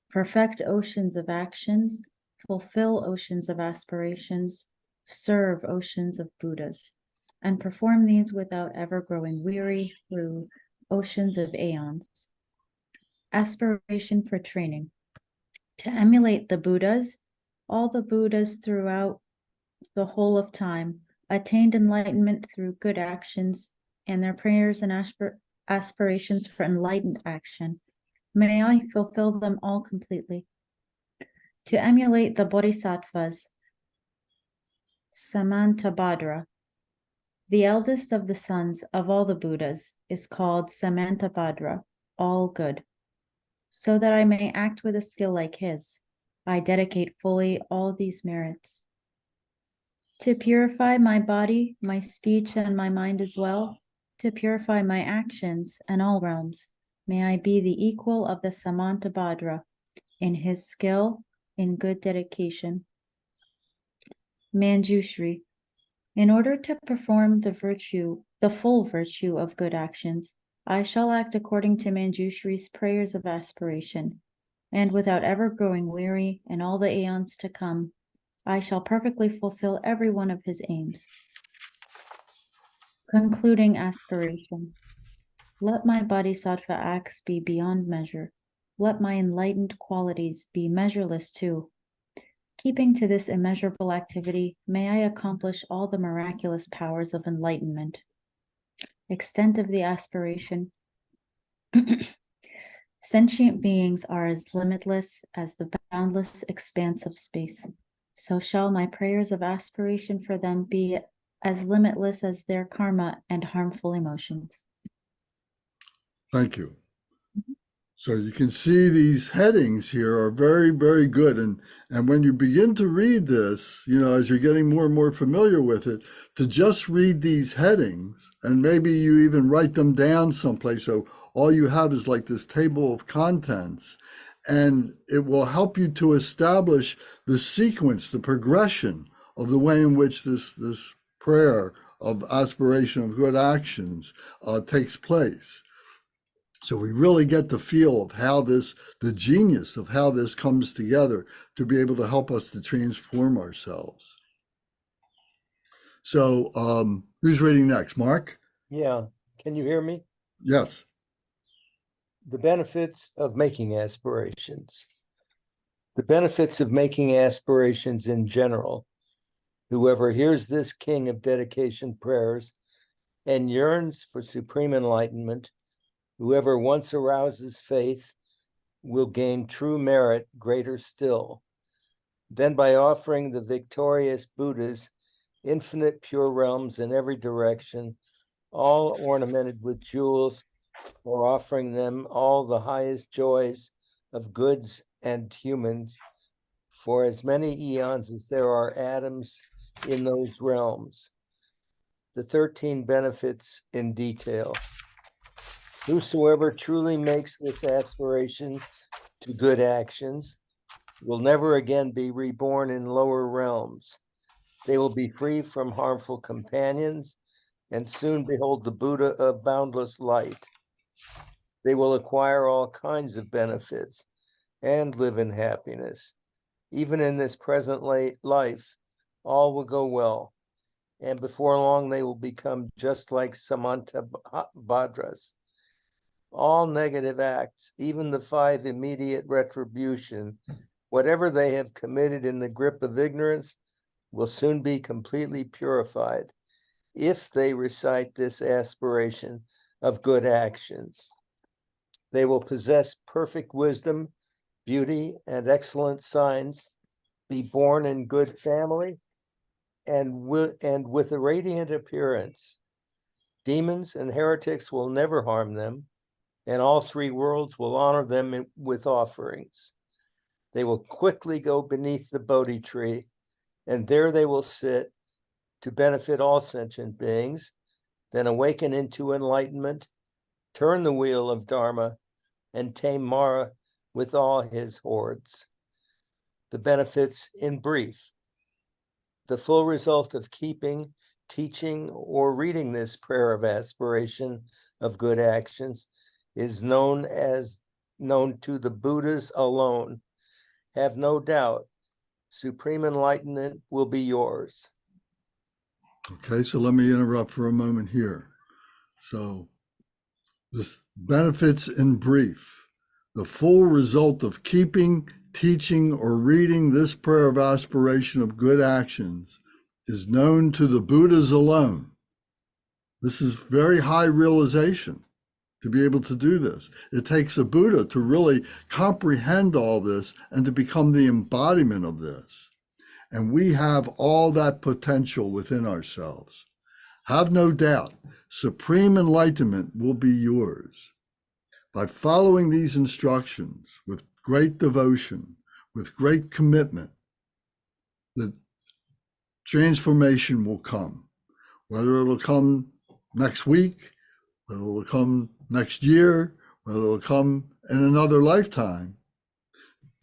perfect oceans of actions, fulfill oceans of aspirations, serve oceans of Buddhas, and perform these without ever growing weary through oceans of aeons. Aspiration for training. To emulate the Buddhas, all the Buddhas throughout the whole of time attained enlightenment through good actions, and their prayers and aspirations for enlightened action. May I fulfill them all completely. To emulate the Bodhisattvas, Samantabhadra. The eldest of the sons of all the Buddhas is called Samantabhadra, all good. So that I may act with a skill like his, I dedicate fully all these merits. To purify my body, my speech, and my mind as well, to purify my actions and all realms, may I be the equal of the Samantabhadra in his skill, in good dedication. Manjushri. In order to perform the full virtue of good actions, I shall act according to Manjushri's prayers of aspiration, and without ever growing weary in all the aeons to come, I shall perfectly fulfill every one of his aims. Concluding aspiration. Let my bodhisattva acts be beyond measure. Let my enlightened qualities be measureless too. Keeping to this immeasurable activity, may I accomplish all the miraculous powers of enlightenment. Extent of the aspiration. Sentient beings are as limitless as the boundless expanse of space. So shall my prayers of aspiration for them be as limitless as their karma and harmful emotions. Thank you. So you can see these headings here are very, very good. And when you begin to read this, as you're getting more and more familiar with it, to just read these headings, and maybe you even write them down someplace. So all you have is like this table of contents, and it will help you to establish the sequence, the progression of the way in which this prayer of aspiration of good actions takes place. So we really get the feel of how this, the genius of how this comes together to be able to help us to transform ourselves. So who's reading next? Mark? Yeah. Can you hear me? Yes. The benefits of making aspirations. The benefits of making aspirations in general. Whoever hears this king of dedication prayers and yearns for supreme enlightenment, whoever once arouses faith will gain true merit greater still. Then by offering the victorious Buddhas infinite pure realms in every direction, all ornamented with jewels, or offering them all the highest joys of goods and humans, for as many eons as there are atoms in those realms. The 13 benefits in detail. Whosoever truly makes this aspiration to good actions will never again be reborn in lower realms. They will be free from harmful companions and soon behold the Buddha of boundless light. They will acquire all kinds of benefits and live in happiness. Even in this present life, all will go well, and before long they will become just like Samantabhadras. All negative acts, even the 5 immediate retribution, whatever they have committed in the grip of ignorance, will soon be completely purified if they recite this aspiration of good actions. They will possess perfect wisdom, beauty, and excellent signs, be born in good family, and with a radiant appearance. Demons and heretics will never harm them, and all 3 worlds will honor them with offerings. They will quickly go beneath the Bodhi tree, and there they will sit to benefit all sentient beings, then awaken into enlightenment, turn the wheel of Dharma, and tame Mara with all his hordes. The benefits in brief. The full result of keeping, teaching, or reading this prayer of aspiration of good actions is known to the Buddhas alone. Have no doubt, supreme enlightenment will be yours. Okay, so let me interrupt for a moment here. So this benefits in brief. The full result of keeping, teaching, or reading this prayer of aspiration of good actions is known to the Buddhas alone. This is very high realization to be able to do this. It takes a Buddha to really comprehend all this and to become the embodiment of this. And we have all that potential within ourselves. Have no doubt, supreme enlightenment will be yours. By following these instructions with great devotion, with great commitment, the transformation will come. Whether it'll come next week, whether it'll come next year, whether it'll come in another lifetime,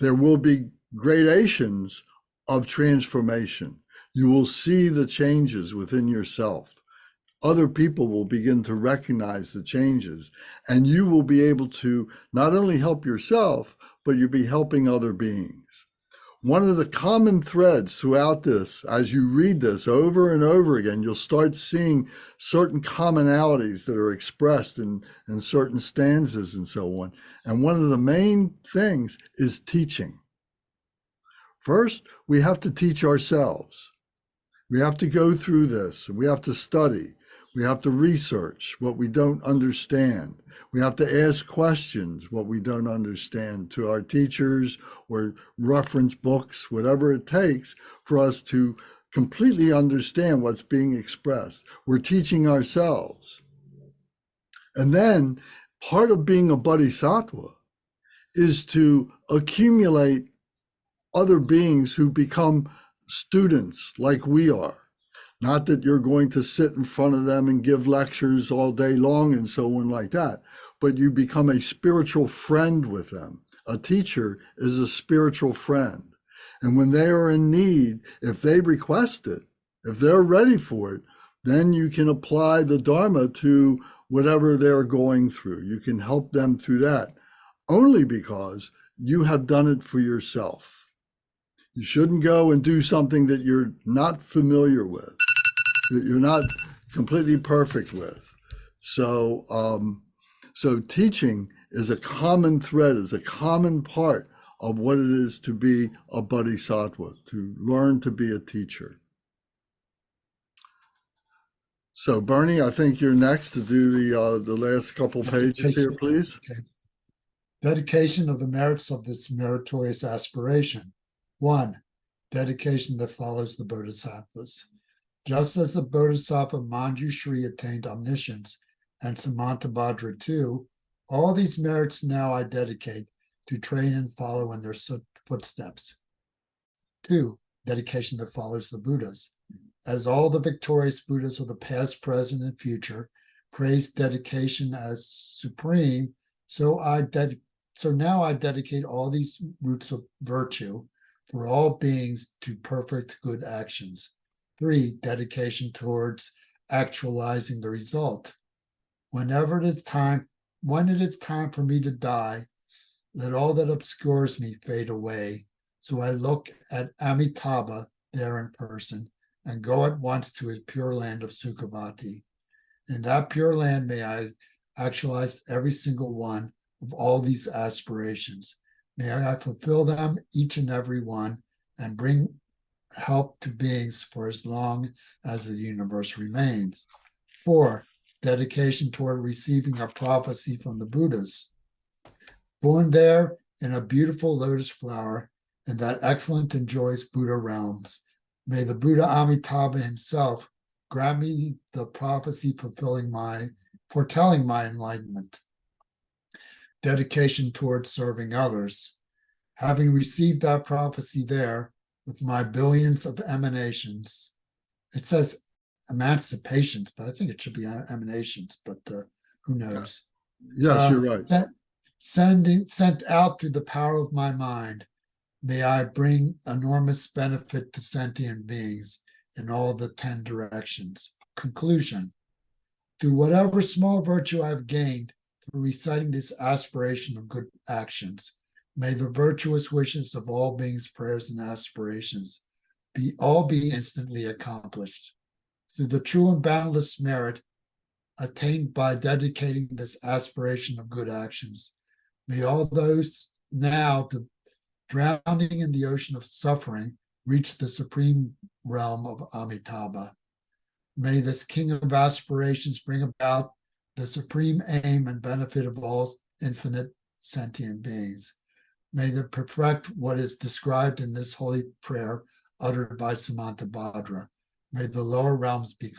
there will be gradations of transformation. You will see the changes within yourself. Other people will begin to recognize the changes, and you will be able to not only help yourself, but you'll be helping other beings. One of the common threads throughout this, as you read this over and over again, you'll start seeing certain commonalities that are expressed in certain stanzas and so on. And one of the main things is teaching. First, we have to teach ourselves. We have to go through this. We have to study. We have to research what we don't understand. We have to ask questions what we don't understand to our teachers or reference books, whatever it takes for us to completely understand what's being expressed. We're teaching ourselves. And then part of being a bodhisattva is to accumulate other beings who become students like we are. Not that you're going to sit in front of them and give lectures all day long and so on like that, but you become a spiritual friend with them. A teacher is a spiritual friend. And when they are in need, if they request it, if they're ready for it, then you can apply the Dharma to whatever they're going through. You can help them through that only because you have done it for yourself. You shouldn't go and do something that you're not familiar with, that you're not completely perfect with. So, so teaching is a common thread, is a common part of what it is to be a bodhisattva, to learn to be a teacher. So Bernie, I think you're next to do the last couple pages here, please. Okay. Dedication of the merits of this meritorious aspiration. 1. Dedication that follows the bodhisattvas. Just as the bodhisattva Manjushri attained omniscience and Samantabhadra too, all these merits now I dedicate to train and follow in their footsteps. 2. Dedication that follows the Buddhas. As all the victorious Buddhas of the past, present, and future praise dedication as supreme, so now I dedicate all these roots of virtue for all beings to perfect good actions. 3. Dedication towards actualizing the result. When it is time for me to die, let all that obscures me fade away. So I look at Amitabha there in person and go at once to his pure land of Sukhavati. In that pure land may I actualize every single one of all these aspirations. May I fulfill them, each and every one, and bring help to beings for as long as the universe remains. 4. Dedication toward receiving a prophecy from the Buddhas. Born there in a beautiful lotus flower in that excellent and joyous Buddha realms, may the Buddha Amitabha himself grant me the prophecy foretelling my enlightenment. Dedication towards serving others. Having received that prophecy there with my billions of emanations, it says emancipations, but I think it should be emanations, but who knows? Yes, you're right. Sent out through the power of my mind, may I bring enormous benefit to sentient beings in all the 10 directions. Conclusion. Through whatever small virtue I've gained through reciting this aspiration of good actions, may the virtuous wishes of all beings' prayers and aspirations be instantly accomplished. Through the true and boundless merit attained by dedicating this aspiration of good actions, may all those now drowning in the ocean of suffering reach the supreme realm of Amitabha. May this King of Aspirations bring about the supreme aim and benefit of all infinite sentient beings. May they perfect what is described in this holy prayer uttered by Samantabhadra. May the lower realms be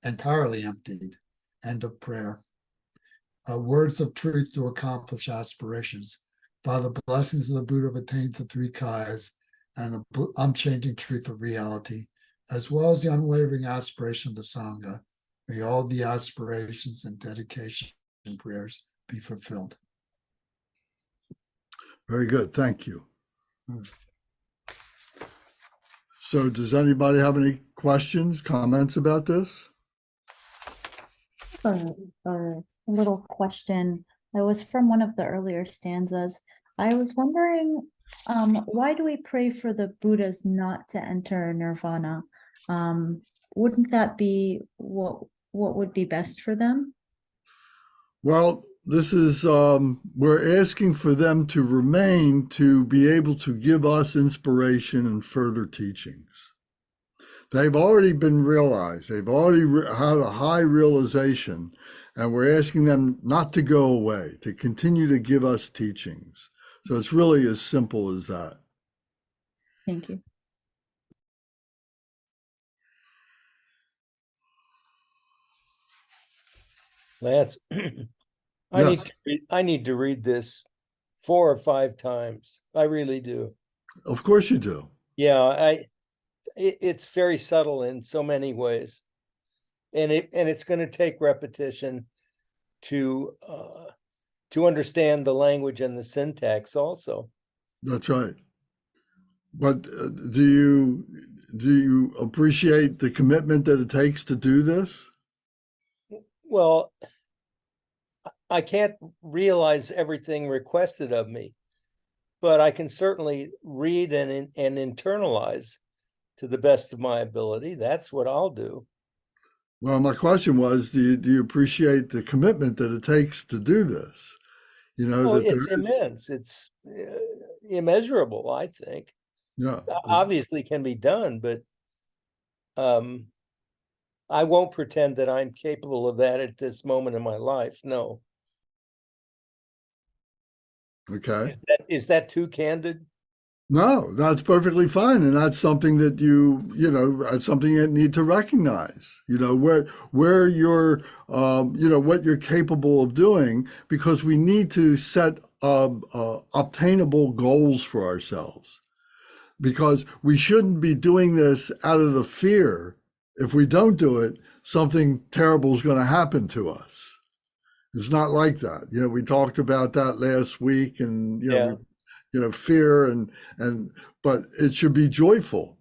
entirely emptied. End of prayer. Words of truth to accomplish aspirations. By the blessings of the Buddha have attained the 3 kayas and the unchanging truth of reality, as well as the unwavering aspiration of the Sangha. May all the aspirations and dedication and prayers be fulfilled. Very good. Thank you. So does anybody have any questions, comments about this? A little question. It was from one of the earlier stanzas. I was wondering, why do we pray for the Buddhas not to enter nirvana? Wouldn't that be what would be best for them? Well, this is, we're asking for them to remain, to be able to give us inspiration and further teachings. They've already been realized. They've already had a high realization, and we're asking them not to go away, to continue to give us teachings. So it's really as simple as that. Thank you. Lance, Yes. I need to read this 4 or 5 times. I really do. Of course you do. Yeah, it's very subtle in so many ways, and it's going to take repetition. to understand the language and the syntax also. That's right. But do you appreciate the commitment that it takes to do this? Well, I can't realize everything requested of me, but I can certainly read and internalize to the best of my ability. That's what I'll do. Well, my question was, do you appreciate the commitment that it takes to do this? You know, Oh, that there it's is, immense. It's immeasurable, I think. yeah, Obviously can be done, but I won't pretend that I'm capable of that at this moment in my life. No. okay. Is that too candid? No, that's perfectly fine. And that's something that that's something you need to recognize, where you're, what you're capable of doing, because we need to set obtainable goals for ourselves, because we shouldn't be doing this out of the fear. If we don't do it, something terrible is going to happen to us. It's not like that. We talked about that last week, and, Yeah. fear but it should be joyful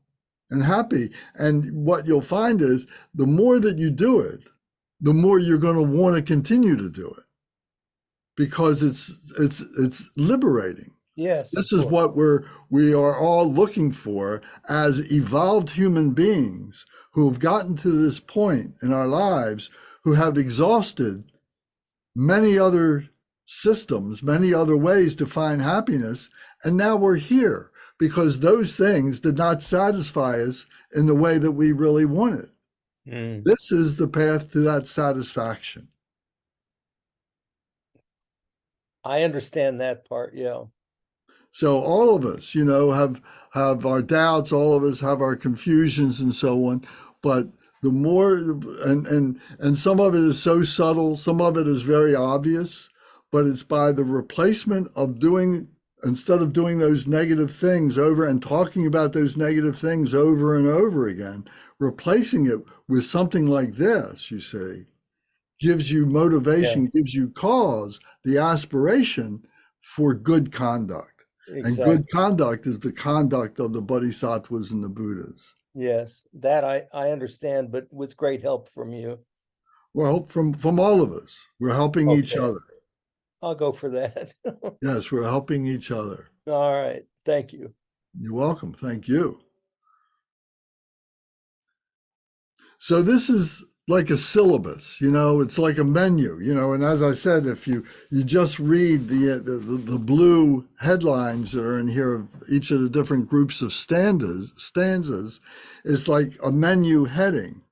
and happy. And what you'll find is the more that you do it, the more you're going to want to continue to do it, because it's liberating. Yes. This is what we are all looking for as evolved human beings who have gotten to this point in our lives, who have exhausted many other systems, many other ways to find happiness. And now we're here because those things did not satisfy us in the way that we really wanted. Mm. This is the path to that satisfaction. I understand that part. Yeah. So all of us, have our doubts, all of us have our confusions and so on. But the more, and some of it is so subtle, some of it is very obvious, but it's by the replacement of instead of doing those negative things over and talking about those negative things over and over again, replacing it with something like this, you see, gives you motivation, gives you cause, the aspiration for good conduct. Exactly. And good conduct is the conduct of the bodhisattvas and the Buddhas. Yes, that I understand, but with great help from you. Well, from all of us, we're helping each Okay. other. I'll go for that. Yes, we're helping each other. All right. Thank you. You're welcome. Thank you. So this is like a syllabus, it's like a menu, and as I said, if you just read the blue headlines that are in here of each of the different groups of stanzas, it's like a menu heading,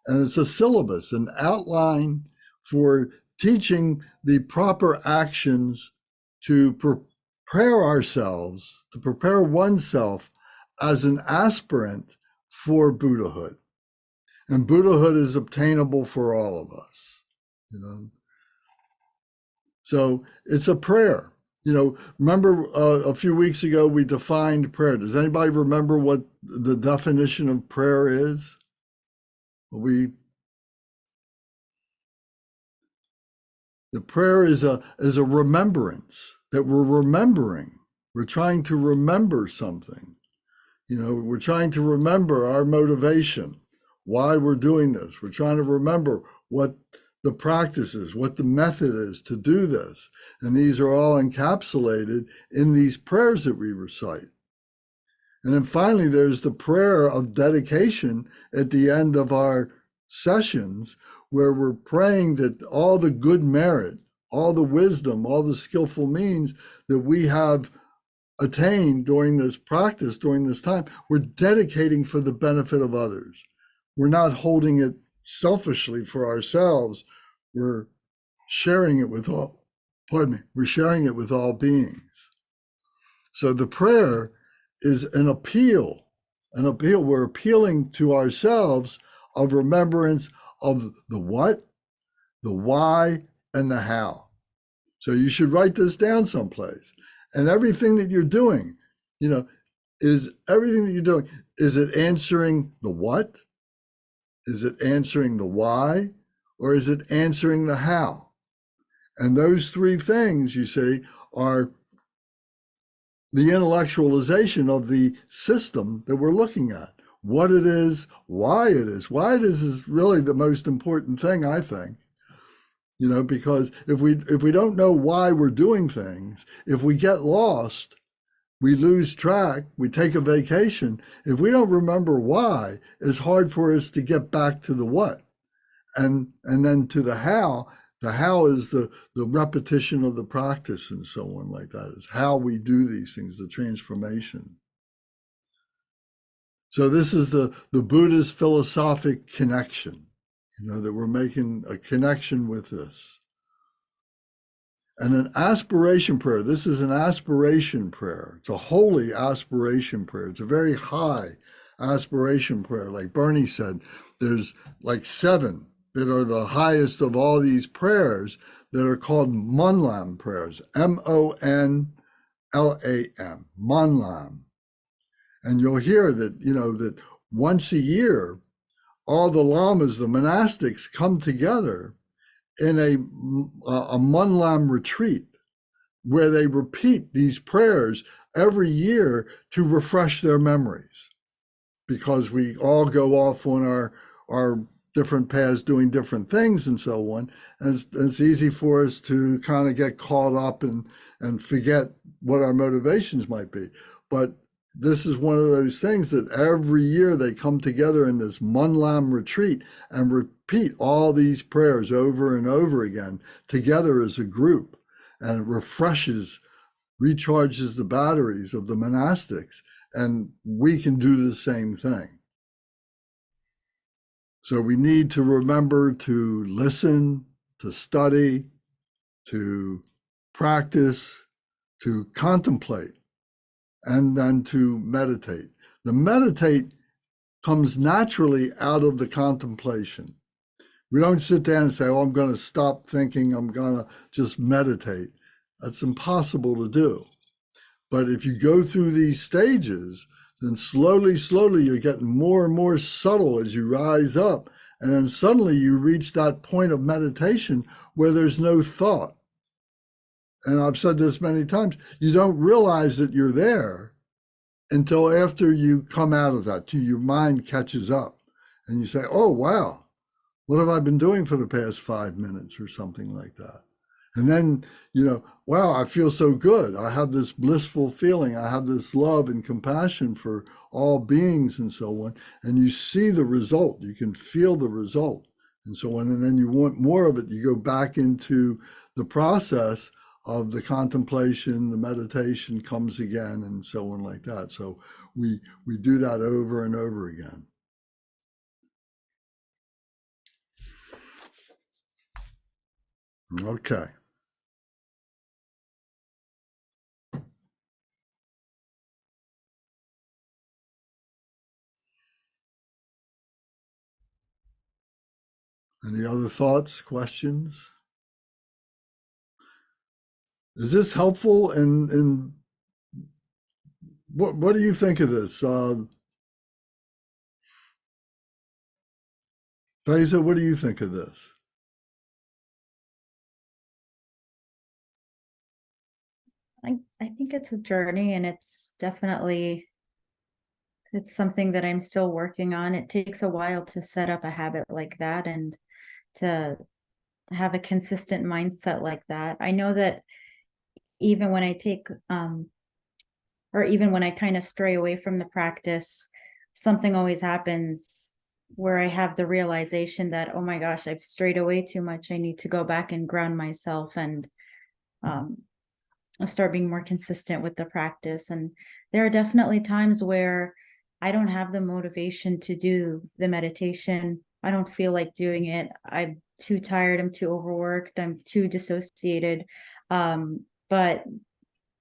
and it's a syllabus, an outline for teaching the proper actions to prepare ourselves, to prepare oneself as an aspirant for Buddhahood. And Buddhahood is obtainable for all of us, So it's a prayer. Remember a few weeks ago we defined prayer. Does anybody remember what the definition of prayer is? The prayer is a remembrance, that we're remembering. We're trying to remember something. We're trying to remember our motivation, why we're doing this. We're trying to remember what the practice is, what the method is to do this. And these are all encapsulated in these prayers that we recite. And then finally, there's the prayer of dedication at the end of our sessions, where we're praying that all the good merit, all the wisdom, all the skillful means that we have attained during this practice, during this time, we're dedicating for the benefit of others. We're not holding it selfishly for ourselves. We're sharing it with all, we're sharing it with all beings. So the prayer is an appeal. We're appealing to ourselves of remembrance of the what, the why, and the how. So you should write this down someplace. And everything that you're doing, is it answering the what? Is it answering the why? Or is it answering the how? And those three things, you see, are the intellectualization of the system that we're looking at. What it is, why it is. Why it is really the most important thing, I think. You know, because if we don't know why we're doing things, if we get lost, we lose track, we take a vacation. If we don't remember why, it's hard for us to get back to the what. And then to the how. The how is the repetition of the practice and so on like that. Is how we do these things, the transformation. So this is the Buddha's philosophic connection, you know, that we're making a connection with this. And an aspiration prayer, this is an aspiration prayer. It's a holy aspiration prayer. It's a very high aspiration prayer. Like Bernie said, there's like 7 that are the highest of all these prayers that are called Monlam prayers, Monlam, Monlam. And you'll hear that, you know, that once a year, all the lamas, the monastics, come together in a Monlam retreat where they repeat these prayers every year to refresh their memories, because we all go off on our different paths doing different things and so on. And it's easy for us to kind of get caught up and forget what our motivations might be. But this is one of those things that every year they come together in this Monlam retreat and repeat all these prayers over and over again together as a group. And it refreshes, recharges the batteries of the monastics. And we can do the same thing. So we need to remember to listen, to study, to practice, to contemplate, and then to meditate. The meditate comes naturally out of the contemplation. We don't sit down and say, oh, I'm going to stop thinking, I'm going to just meditate. That's impossible to do. But if you go through these stages, then slowly, slowly, you're getting more and more subtle as you rise up. And then suddenly you reach that point of meditation where there's no thought. And I've said this many times, you don't realize that you're there until after you come out of that, till your mind catches up. And you say, oh, wow, what have I been doing for the past 5 minutes or something like that? And then, you know, wow, I feel so good. I have this blissful feeling. I have this love and compassion for all beings and so on. And you see the result. You can feel the result and so on. And then you want more of it. You go back into the process of the contemplation, the meditation comes again and so on like that. So we do that over and over again. Okay. Any other thoughts, questions? Is this helpful? And what do you think of this? Teresa, what do you think of this? I think it's a journey, and it's definitely, it's something that I'm still working on. It takes a while to set up a habit like that and to have a consistent mindset like that. I know that even when I take, or even when I kind of stray away from the practice, something always happens where I have the realization that, oh my gosh, I've strayed away too much. I need to go back and ground myself and start being more consistent with the practice. And there are definitely times where I don't have the motivation to do the meditation. I don't feel like doing it. I'm too tired. I'm too overworked. I'm too dissociated. But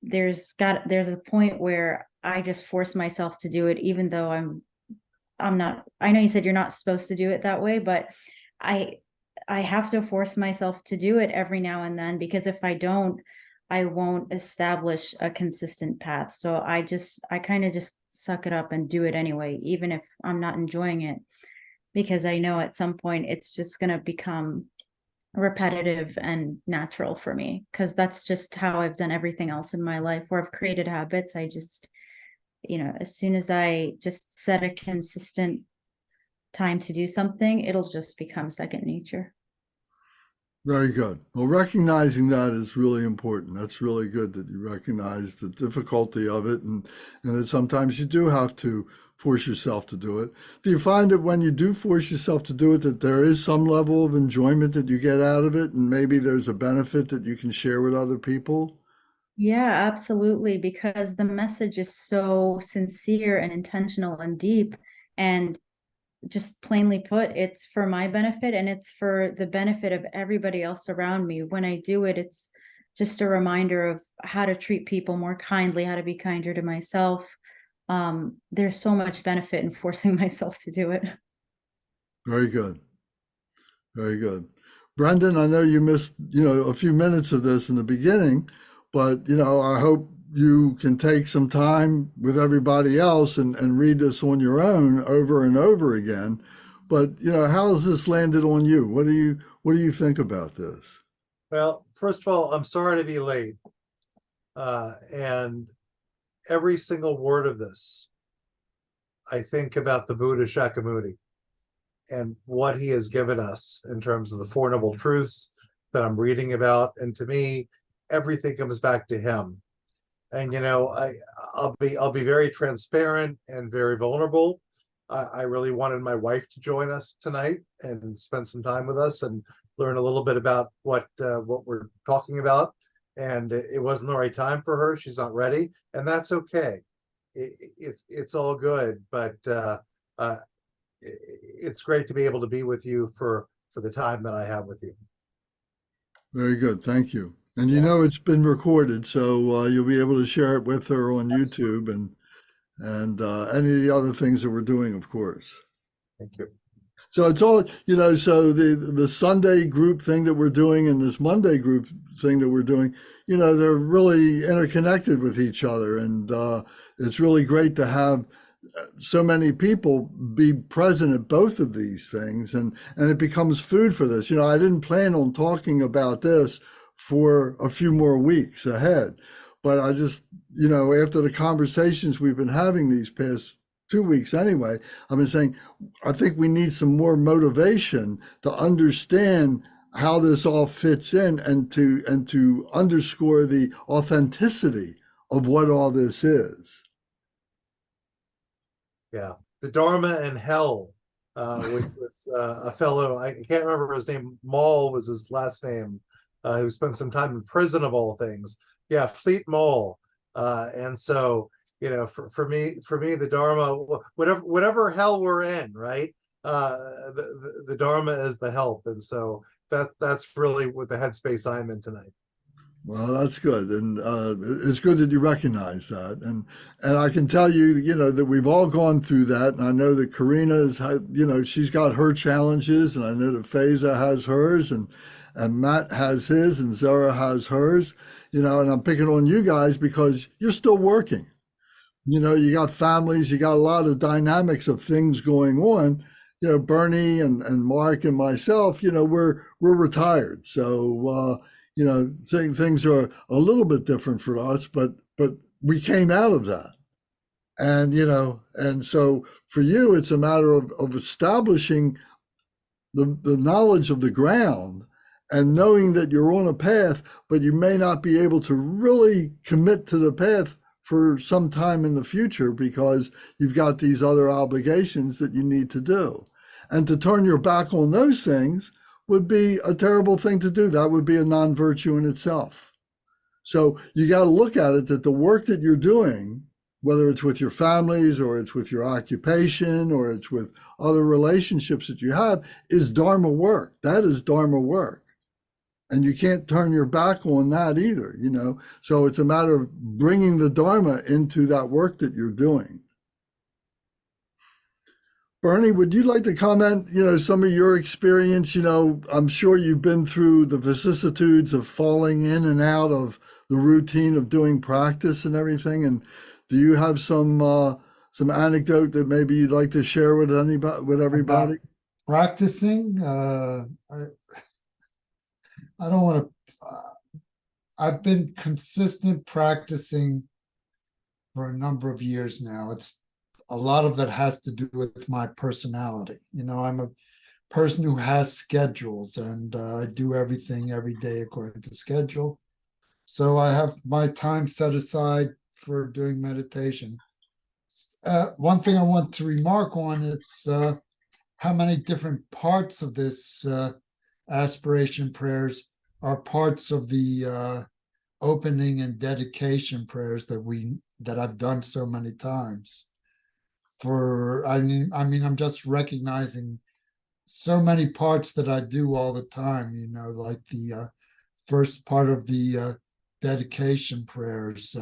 there's a point where I just force myself to do it, even though I'm not. I know you said you're not supposed to do it that way, but I have to force myself to do it every now and then, because if I don't, I won't establish a consistent path. So I kind of just suck it up and do it anyway, even if I'm not enjoying it, because I know at some point it's just going to become repetitive and natural for me, because that's just how I've done everything else in my life where I've created habits. I just, as soon as I just set a consistent time to do something, it'll just become second nature. Very good. Well, recognizing that is really important. That's really good that you recognize the difficulty of it, and that sometimes you do have to force yourself to do it. Do you find that when you do force yourself to do it, that there is some level of enjoyment that you get out of it, and maybe there's a benefit that you can share with other people? Yeah, absolutely. Because the message is so sincere and intentional and deep. And just plainly put, it's for my benefit and it's for the benefit of everybody else around me. When I do it, it's just a reminder of how to treat people more kindly, how to be kinder to myself. There's so much benefit in forcing myself to do it. Very good. Very good. Brendan, I know you missed, a few minutes of this in the beginning, but, I hope you can take some time with everybody else and read this on your own over and over again. But, how has this landed on you? What do you think about this? Well, first of all, I'm sorry to be late. And every single word of this, I think about the Buddha Shakyamuni and what he has given us in terms of the Four Noble Truths that I'm reading about. And to me, everything comes back to him. And I'll be very transparent and very vulnerable. I really wanted my wife to join us tonight and spend some time with us and learn a little bit about what we're talking about. And it wasn't the right time for her. She's not ready, and that's okay. It's all good. But it's great to be able to be with you for the time that I have with you. Very good. Thank you. And it's been recorded, so you'll be able to share it with her on YouTube and any of the other things that we're doing, of course. Thank you. So it's all, so the Sunday group thing that we're doing and this Monday group thing that we're doing, they're really interconnected with each other. And it's really great to have so many people be present at both of these things. And it becomes food for this. I didn't plan on talking about this for a few more weeks ahead. But I just, after the conversations we've been having these past 2 weeks anyway, I've been saying, I think we need some more motivation to understand how this all fits in and to underscore the authenticity of what all this is. Yeah. The Dharma and Hell, which was a fellow, I can't remember his name, Maul was his last name, who spent some time in prison of all things. Yeah, Fleet Maul. And so, for me, the Dharma, whatever hell we're in, right? The Dharma is the help. And so that's really what the headspace I'm in tonight. Well, that's good, and it's good that you recognize that, and I can tell you, that we've all gone through that, and I know that Karina has had, she's got her challenges, and I know that Faiza has hers, and Matt has his, and Zara has hers, and I'm picking on you guys because you're still working. You got families, you got a lot of dynamics of things going on. Bernie and Mark and myself, we're retired, so. Things are a little bit different for us, but we came out of that. And, and so for you, it's a matter of establishing the knowledge of the ground and knowing that you're on a path, but you may not be able to really commit to the path for some time in the future because you've got these other obligations that you need to do. And to turn your back on those things would be a terrible thing to do. That would be a non-virtue in itself. So you got to look at it that the work that you're doing, whether it's with your families or it's with your occupation or it's with other relationships that you have, is Dharma work. That is Dharma work. And you can't turn your back on that either, So it's a matter of bringing the Dharma into that work that you're doing. Bernie, would you like to comment, some of your experience? I'm sure you've been through the vicissitudes of falling in and out of the routine of doing practice and everything. And do you have some anecdote that maybe you'd like to share with everybody? Practicing, I don't want to, I've been consistent practicing for a number of years now. It's a lot of that has to do with my personality. You know, I'm a person who has schedules, and I do everything every day according to schedule. So I have my time set aside for doing meditation. One thing I want to remark on is how many different parts of this aspiration prayers are parts of the opening and dedication prayers that I've done so many times. I'm just recognizing so many parts that I do all the time, you know, like the first part of the dedication prayers,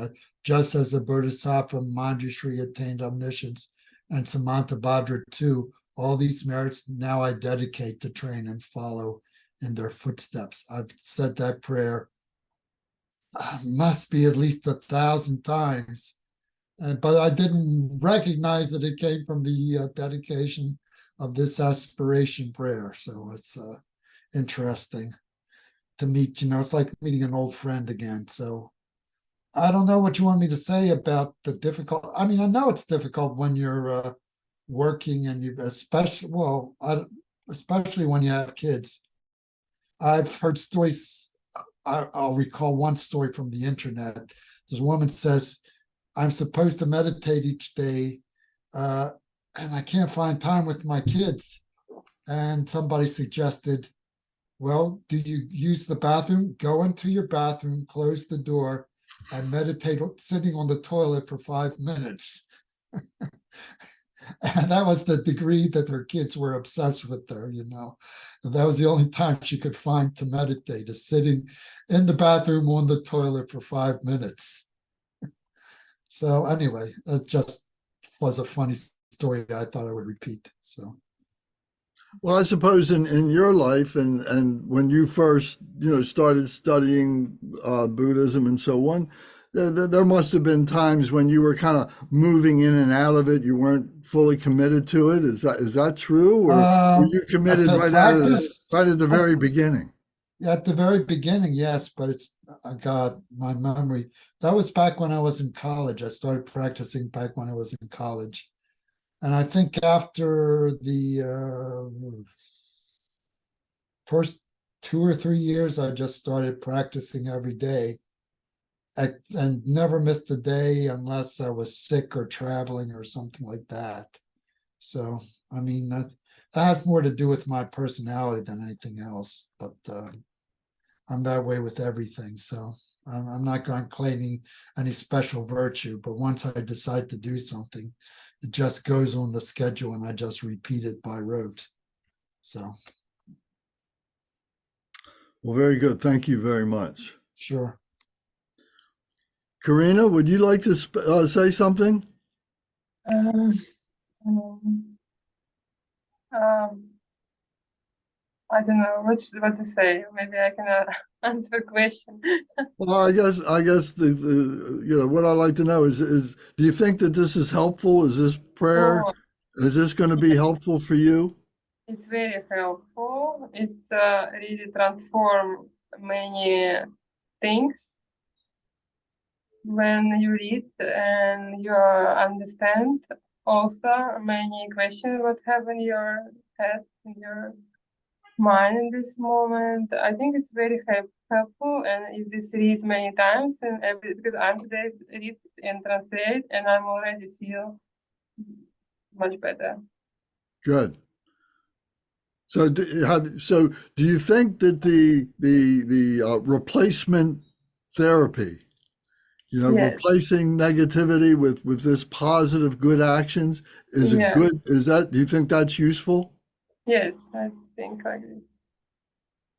just as the Bodhisattva Manjushri attained omniscience and Samantabhadra too. All these merits now I dedicate to train and follow in their footsteps. I've said that prayer must be at least 1,000 times, but I didn't recognize that it came from the dedication of this aspiration prayer. So it's interesting to meet, you know, it's like meeting an old friend again. So I don't know what you want me to say about the difficult. I mean, I know it's difficult when you're working and you, especially, especially when you have kids. I've heard stories. I'll recall one story from the internet. This woman says, I'm supposed to meditate each day, and I can't find time with my kids. And somebody suggested, well, do you use the bathroom? Go into your bathroom, close the door, and meditate sitting on the toilet for 5 minutes. And that was the degree that her kids were obsessed with her, you know. And that was the only time she could find to meditate, is sitting in the bathroom on the toilet for 5 minutes. So anyway, it just was a funny story I thought I would repeat. So. Well, I suppose in your life and when you first, you know, started studying Buddhism and so on, there must have been times when you were kind of moving in and out of it. You weren't fully committed to it. Is that true, or were you committed right at the very beginning? At the very beginning, yes, but it's God, my memory. That was back when I was in college. I started practicing back when I was in college. And I think after the first 2 or 3 years, I just started practicing every day and never missed a day unless I was sick or traveling or something like that. So, I mean, that has more to do with my personality than anything else. But I'm that way with everything. So I'm not going claiming any special virtue. But once I decide to do something, it just goes on the schedule and I just repeat it by rote. So. Well, very good. Thank you very much. Sure. Karina, would you like to say something? I don't know what to say. Maybe I can answer a question. Well, I guess the you know, what I'd like to know is do you think that this is helpful? Is this prayer, Oh, is this going to be helpful for you? it's very helpful. It's really transform many things when you read and you understand also many questions what have in your head, in your mind in this moment. I think it's very helpful, and if this read many times and because I'm today read and translate, and I'm already feel much better. Good. So do you think that the replacement therapy, you know, Yes. replacing negativity with this positive good actions is Yeah. do you think that's useful? Yes, I think like this.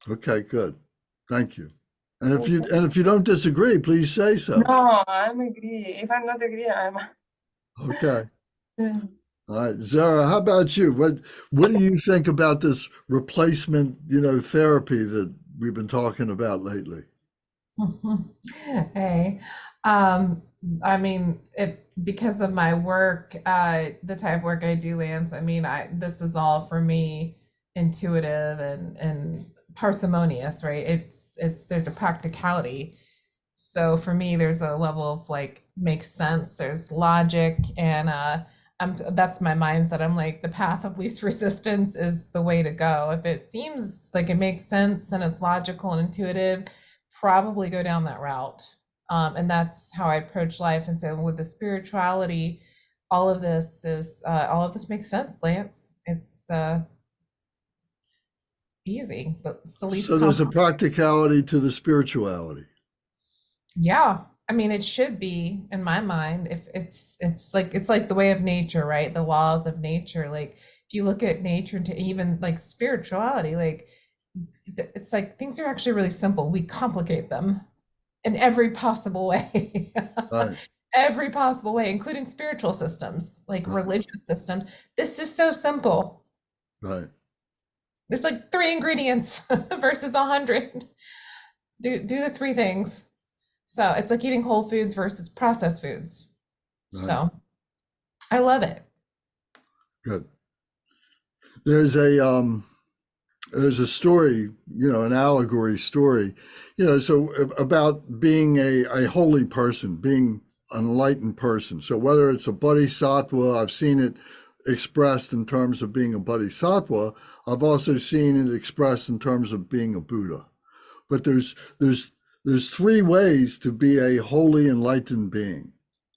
Okay, good. Thank you. And if you don't disagree, please say so. No, I'm agree. If I'm not agree, I'm Okay. All right, Zara, how about you? What do you think about this replacement, you know, therapy that we've been talking about lately? Hey, I mean, because of my work, the type of work I do, Lance. I mean, this is all for me intuitive and parsimonious, right? It's there's a practicality. So for me, there's a level of like makes sense. There's logic, and that's my mindset. I'm like, the path of least resistance is the way to go. If it seems like it makes sense and it's logical and intuitive, probably go down that route. And that's how I approach life. And so with the spirituality, all of this makes sense, Lance. It's easy, but it's the least So there's a complicated. practicality to the spirituality. Yeah, I mean, it should be in my mind. If it's like the way of nature, right? The laws of nature. Like if you look at nature to even like spirituality, like it's like things are actually really simple. We complicate them in every possible way. Right. Every possible way, including spiritual systems, like Right. religious systems. This is so simple. Right. There's like 3 ingredients versus 100. Do the 3 things. So it's like eating whole foods versus processed foods. Right. So I love it. Good. There's a story, an allegory story, so about being a holy person, being an enlightened person. So whether it's a bodhisattva, I've seen it expressed in terms of being a bodhisattva. I've also seen it expressed in terms of being a Buddha. But there's 3 ways to be a holy enlightened being,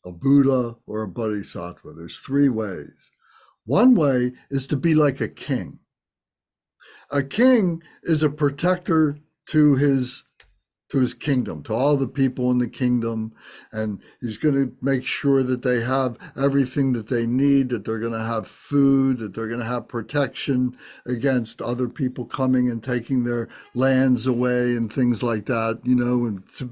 a Buddha or a bodhisattva. There's 3 ways. One way is to be like a king. A king is a protector to his kingdom, to all the people in the kingdom, and he's going to make sure that they have everything that they need, that they're going to have food, that they're going to have protection against other people coming and taking their lands away and things like that, and to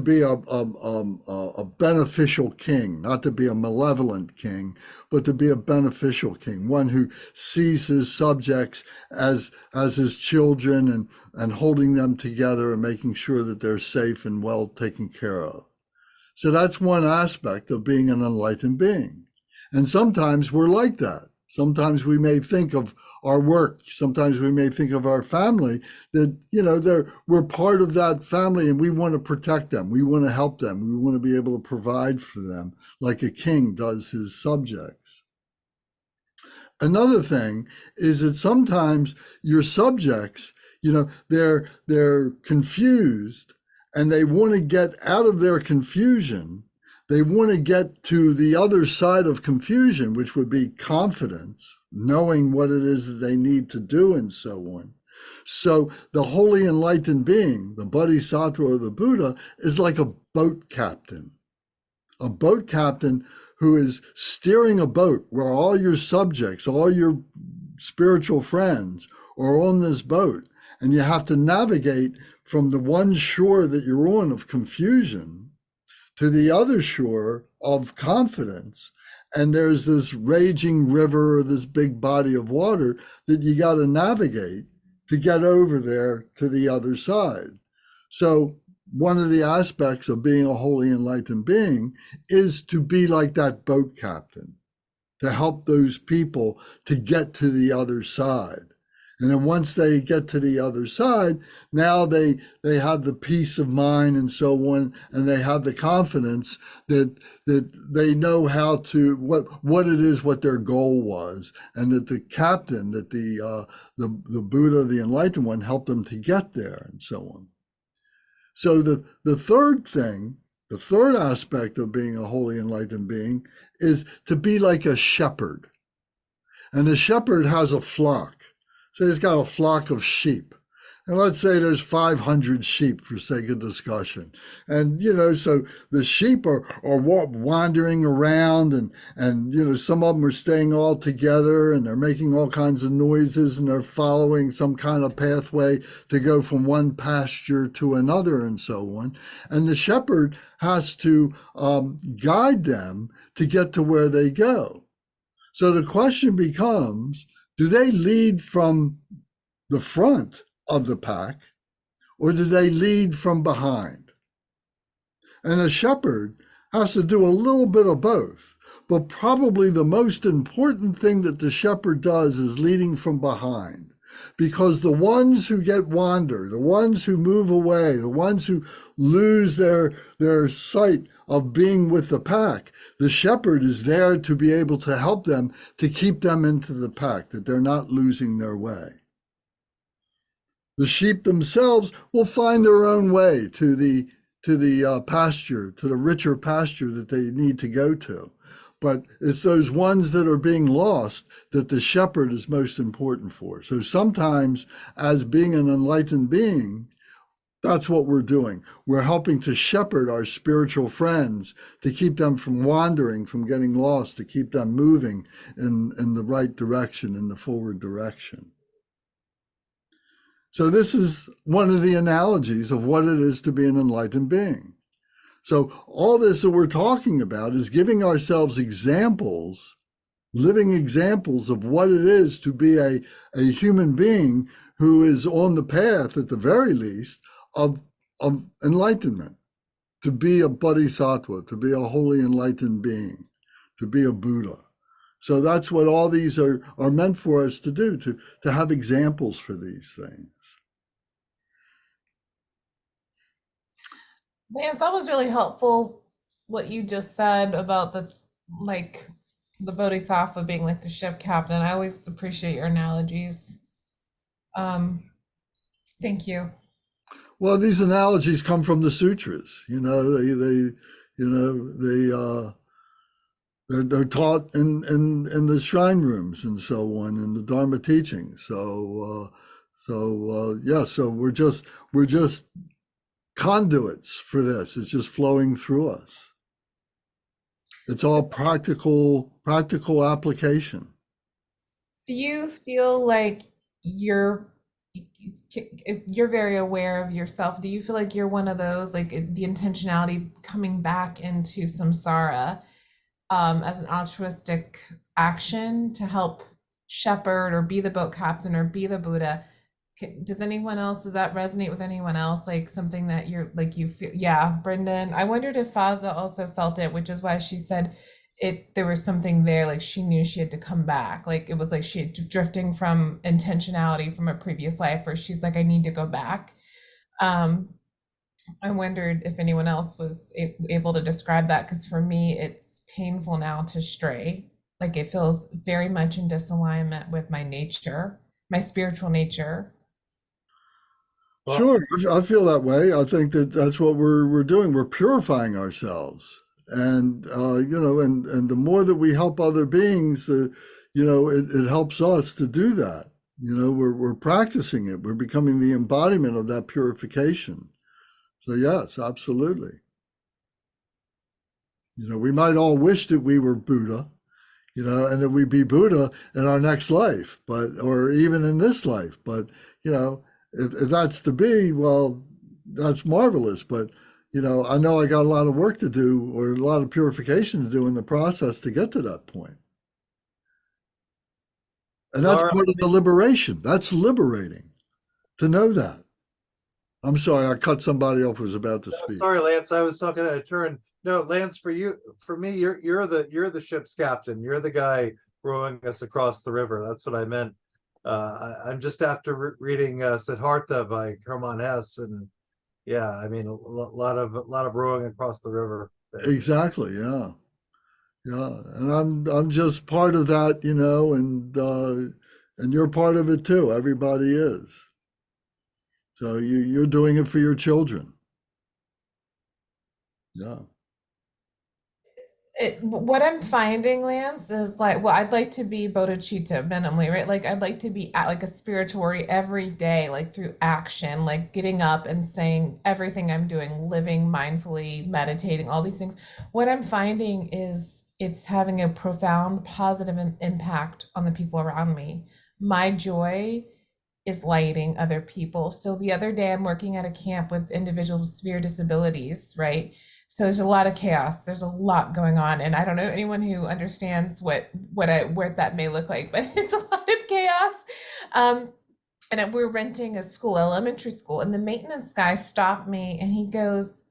be a beneficial king, not to be a malevolent king, but to be a beneficial king, one who sees his subjects as his children and holding them together and making sure that they're safe and well taken care of. So that's one aspect of being an enlightened being. And sometimes we're like that. Sometimes we may think of our work. Sometimes we may think of our family that, we're part of that family and we want to protect them. We want to help them. We want to be able to provide for them like a king does his subjects. Another thing is that sometimes your subjects, they're confused and they want to get out of their confusion. They want to get to the other side of confusion, which would be confidence, knowing what it is that they need to do and so on. So the holy enlightened being, the bodhisattva or the Buddha, is like a boat captain who is steering a boat where all your subjects, all your spiritual friends are on this boat. And you have to navigate from the one shore that you're on of confusion to the other shore of confidence. And there's this raging river or this big body of water that you got to navigate to get over there to the other side. So one of the aspects of being a holy enlightened being is to be like that boat captain, to help those people to get to the other side. And then once they get to the other side, now they have the peace of mind and so on, and they have the confidence that they know how to what it is, what their goal was, and that the captain, that the Buddha, the enlightened one, helped them to get there and so on. So the third aspect of being a holy enlightened being is to be like a shepherd. And the shepherd has a flock. So he's got a flock of sheep. And let's say there's 500 sheep for sake of discussion. And, so the sheep are wandering around and, some of them are staying all together and they're making all kinds of noises and they're following some kind of pathway to go from one pasture to another and so on. And the shepherd has to guide them to get to where they go. So the question becomes, do they lead from the front of the pack, or do they lead from behind? And a shepherd has to do a little bit of both, but probably the most important thing that the shepherd does is leading from behind, because the ones who wander, the ones who move away, the ones who lose their sight of being with the pack, the shepherd is there to be able to help them, to keep them into the pack, that they're not losing their way. The sheep themselves will find their own way to the pasture, to the richer pasture that they need to go to. But it's those ones that are being lost that the shepherd is most important for. So sometimes, as being an enlightened being, that's what we're doing. We're helping to shepherd our spiritual friends, to keep them from wandering, from getting lost, to keep them moving in the right direction, in the forward direction. So this is one of the analogies of what it is to be an enlightened being. So all this that we're talking about is giving ourselves examples, living examples of what it is to be a human being who is on the path, at the very least, of enlightenment, to be a bodhisattva, to be a wholly enlightened being, to be a Buddha. So that's what all these are meant for us to do, to have examples for these things. Lance, that was really helpful, what you just said about the Bodhisattva being like the ship captain. I always appreciate your analogies. Thank you. Well, these analogies come from the sutras. They're taught in the shrine rooms and so on, in the Dharma teachings. So we're just conduits for this. It's just flowing through us. It's all practical application. Do you feel like you're very aware of yourself? Do you feel like you're one of those, like the intentionality coming back into samsara as an altruistic action to help shepherd or be the boat captain or be the Buddha? Does that resonate with anyone else? Like something that you feel? Yeah, Brendan. I wondered if Faza also felt it, which is why she said there was something there, like she knew she had to come back. Like it was like she had drifting from intentionality from a previous life where she's like, I need to go back. I wondered if anyone else was able to describe that, because for me, it's painful now to stray. Like it feels very much in disalignment with my nature, my spiritual nature. Well, Sure, I feel that way. I think that's what we're doing. We're purifying ourselves, and and the more that we help other beings, it helps us to do that. We're practicing it. We're becoming the embodiment of that purification. So yes, absolutely. We might all wish that we were Buddha, and that we be Buddha in our next life, or even in this life. But if that's to be, well, that's marvelous. But I know I got a lot of work to do, or a lot of purification to do in the process to get to that point. And that's part of the liberation. That's liberating to know that. I'm sorry, I cut somebody off who was about to speak. Sorry, Lance, I was talking out of turn. No, Lance, for me, you're the ship's captain. You're the guy rowing us across the river. That's what I meant. I'm just after reading Siddhartha by Hermann Hesse, and yeah, I mean a lot of rowing across the river there. Exactly, yeah, and I'm just part of that, and you're part of it too. Everybody is. So you're doing it for your children. Yeah. What I'm finding, Lance, is I'd like to be bodhicitta minimally, right? Like I'd like to be like a spirituary every day, like through action, like getting up and saying everything I'm doing, living mindfully, meditating, all these things. What I'm finding is it's having a profound positive impact on the people around me. My joy is lighting other people. So the other day I'm working at a camp with individuals with severe disabilities, right? So there's a lot of chaos. There's a lot going on. And I don't know anyone who understands what that may look like, but it's a lot of chaos. And we're renting a school, elementary school, and the maintenance guy stopped me and he goes,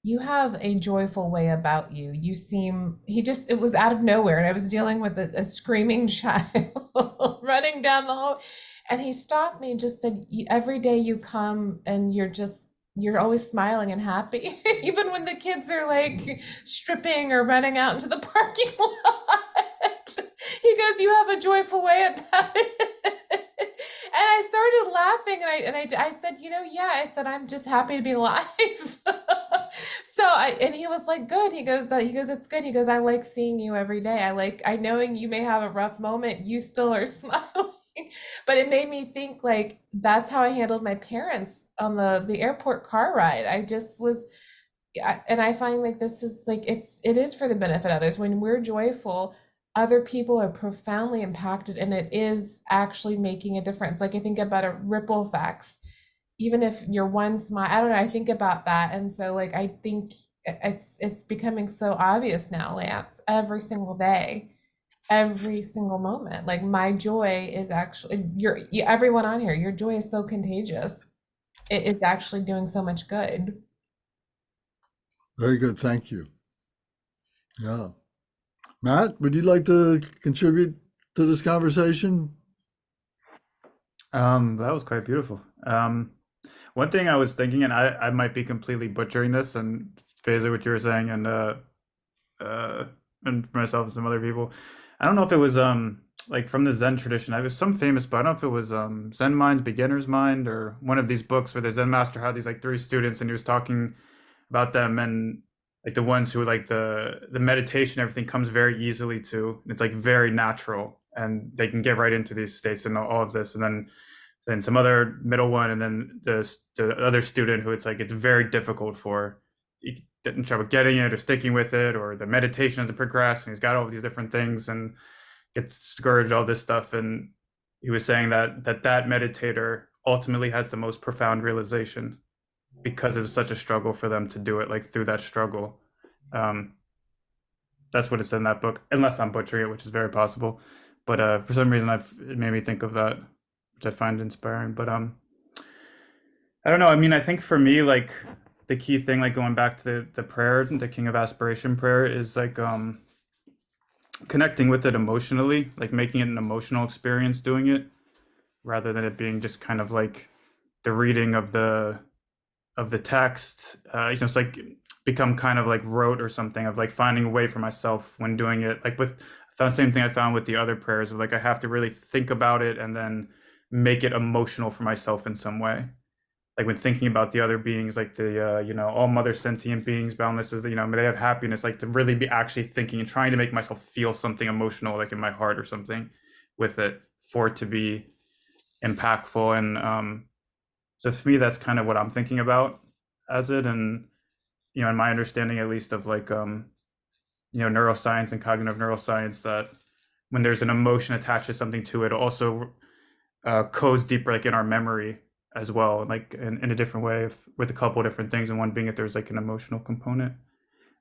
"You have a joyful way about you. It was out of nowhere. And I was dealing with a screaming child running down the hall. And he stopped me and just said, every day you come and you're always smiling and happy, even when the kids are like stripping or running out into the parking lot. He goes, you have a joyful way about it. And I started laughing, and I said, yeah, I said, I'm just happy to be alive. And he was like, good. He goes, it's good. He goes, I like seeing you every day. I knowing you may have a rough moment, you still are smiling. But it made me think, like, that's how I handled my parents on the airport car ride. I just was, and I find like this is like, it is for the benefit of others. When we're joyful, other people are profoundly impacted, and it is actually making a difference. Like, I think about a ripple effects. Even if you're one smile, I don't know, I think about that. And so like, I think it's becoming so obvious now, Lance, every single day, every single moment. Like, my joy is actually, everyone on here, your joy is so contagious. It is actually doing so much good. Very good. Thank you. Yeah. Matt, would you like to contribute to this conversation? That was quite beautiful. One thing I was thinking, and I might be completely butchering this, and basically what you were saying, and for myself and some other people, I don't know if it was like from the Zen tradition. I was some famous, but I don't know if it was Zen Mind's Beginner's Mind, or one of these books where the Zen master had these like 3 students, and he was talking about them, and like the ones who like the meditation, everything comes very easily to. It's like very natural, and they can get right into these states and all of this, and then some other middle one, and then the other student who it's like it's very difficult for. He didn't trouble getting it or sticking with it, or the meditation doesn't progress, and he's got all these different things and gets discouraged, all this stuff. And he was saying that meditator ultimately has the most profound realization, because it was such a struggle for them to do it, like through that struggle. That's what it's in that book, unless I'm butchering it, which is very possible. But for some reason, it made me think of that, which I find inspiring. But I don't know. I mean, I think for me, like the key thing, like going back to the prayer, the King of Aspiration Prayer, is like connecting with it emotionally, like making it an emotional experience doing it, rather than it being just kind of like the reading of the text. It's like become kind of like rote or something, of like finding a way for myself when doing it. Like I found the same thing I found with the other prayers, of like I have to really think about it and then make it emotional for myself in some way. Like when thinking about the other beings, like the all mother sentient beings, boundless, is, they have happiness, like to really be actually thinking and trying to make myself feel something emotional, like in my heart or something with it, for it to be impactful. And so for me, that's kind of what I'm thinking about as it. And in my understanding, at least, of like neuroscience and cognitive neuroscience, that when there's an emotion attached to something, to it also codes deeper, like in our memory as well, like in a different way, with a couple of different things, and one being that there's like an emotional component.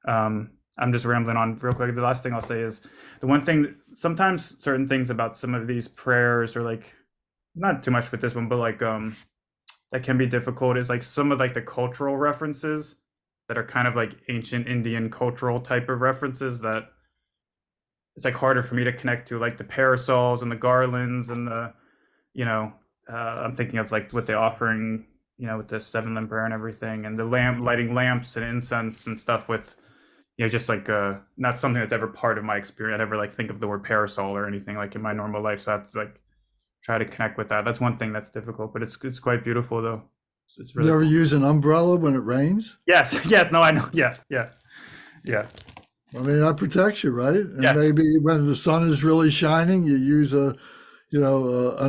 I'm just rambling on real quick. The last thing I'll say is the one thing, sometimes certain things about some of these prayers, or like not too much with this one, but like that can be difficult, is like some of like the cultural references that are kind of like ancient Indian cultural type of references, that it's like harder for me to connect to, like the parasols and the garlands and the I'm thinking of like what the offering, with the 7-limb prayer and everything, and the lighting lamps and incense and stuff, with just like not something that's ever part of my experience. I never like think of the word parasol or anything like in my normal life, so I have to like try to connect with that. That's one thing that's difficult, but it's quite beautiful though. So it's really You ever cool. use an umbrella when it rains? Yes, no, I know. Yeah. I mean, that protects you, right? And Yes. maybe when the sun is really shining, you use an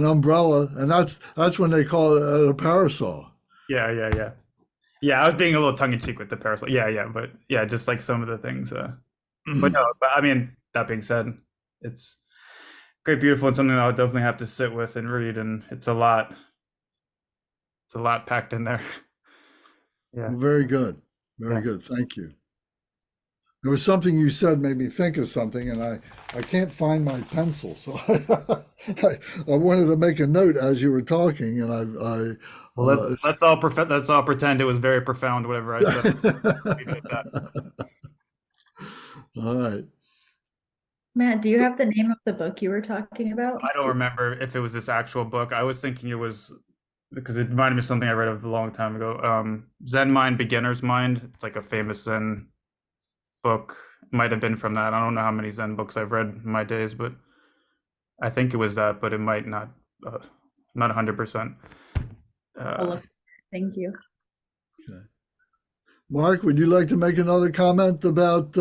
umbrella, and that's when they call it a parasol. Yeah. I was being a little tongue in cheek with the parasol. Yeah, but yeah, just like some of the things. But no, but I mean, that being said, it's great, beautiful, and something I'll definitely have to sit with and read, and it's a lot. It's a lot packed in there. Yeah. Well, very good. Very good. Thank you. There was something you said made me think of something, and I can't find my pencil, so I wanted to make a note as you were talking, and Well, let's all pretend it was very profound, whatever I said. All right. Matt, do you have the name of the book you were talking about? I don't remember if it was this actual book. I was thinking it was because it reminded me of something I read a long time ago. Zen Mind, Beginner's Mind. It's like a famous Zen book. Might have been from that. I don't know how many Zen books I've read in my days, but I think it was that, but it might not, not 100%. I'll look. Thank you. Mark, would you like to make another comment about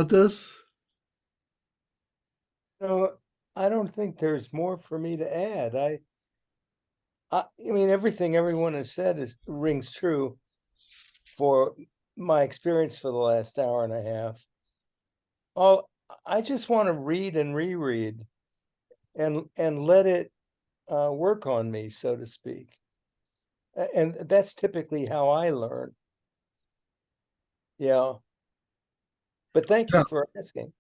this? No, I don't think there's more for me to add. I mean, everything everyone has said rings true for my experience for the last hour and a half. I just want to read and reread and let it work on me, so to speak. And that's typically how I learn. Yeah. But thank you for asking.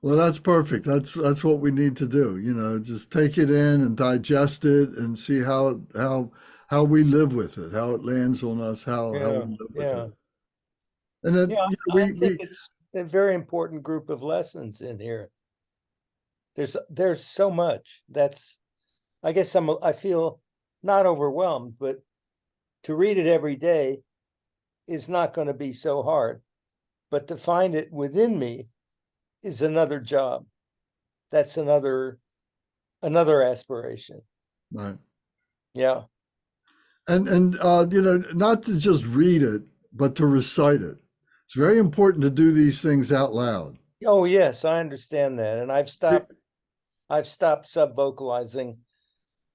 Well, that's perfect. That's what we need to do. You know, just take it in and digest it and see how we live with it, how it lands on us, how we live with it. And then Yeah, you know, I think it's a very important group of lessons in here. There's so much I guess I feel not overwhelmed, but to read it every day is not going to be so hard. But to find it within me is another job. That's another aspiration. right. Yeah. And you know, not to just read it, but to recite it. It's very important to do these things out loud. Oh yes, I understand that. And I've stopped sub-vocalizing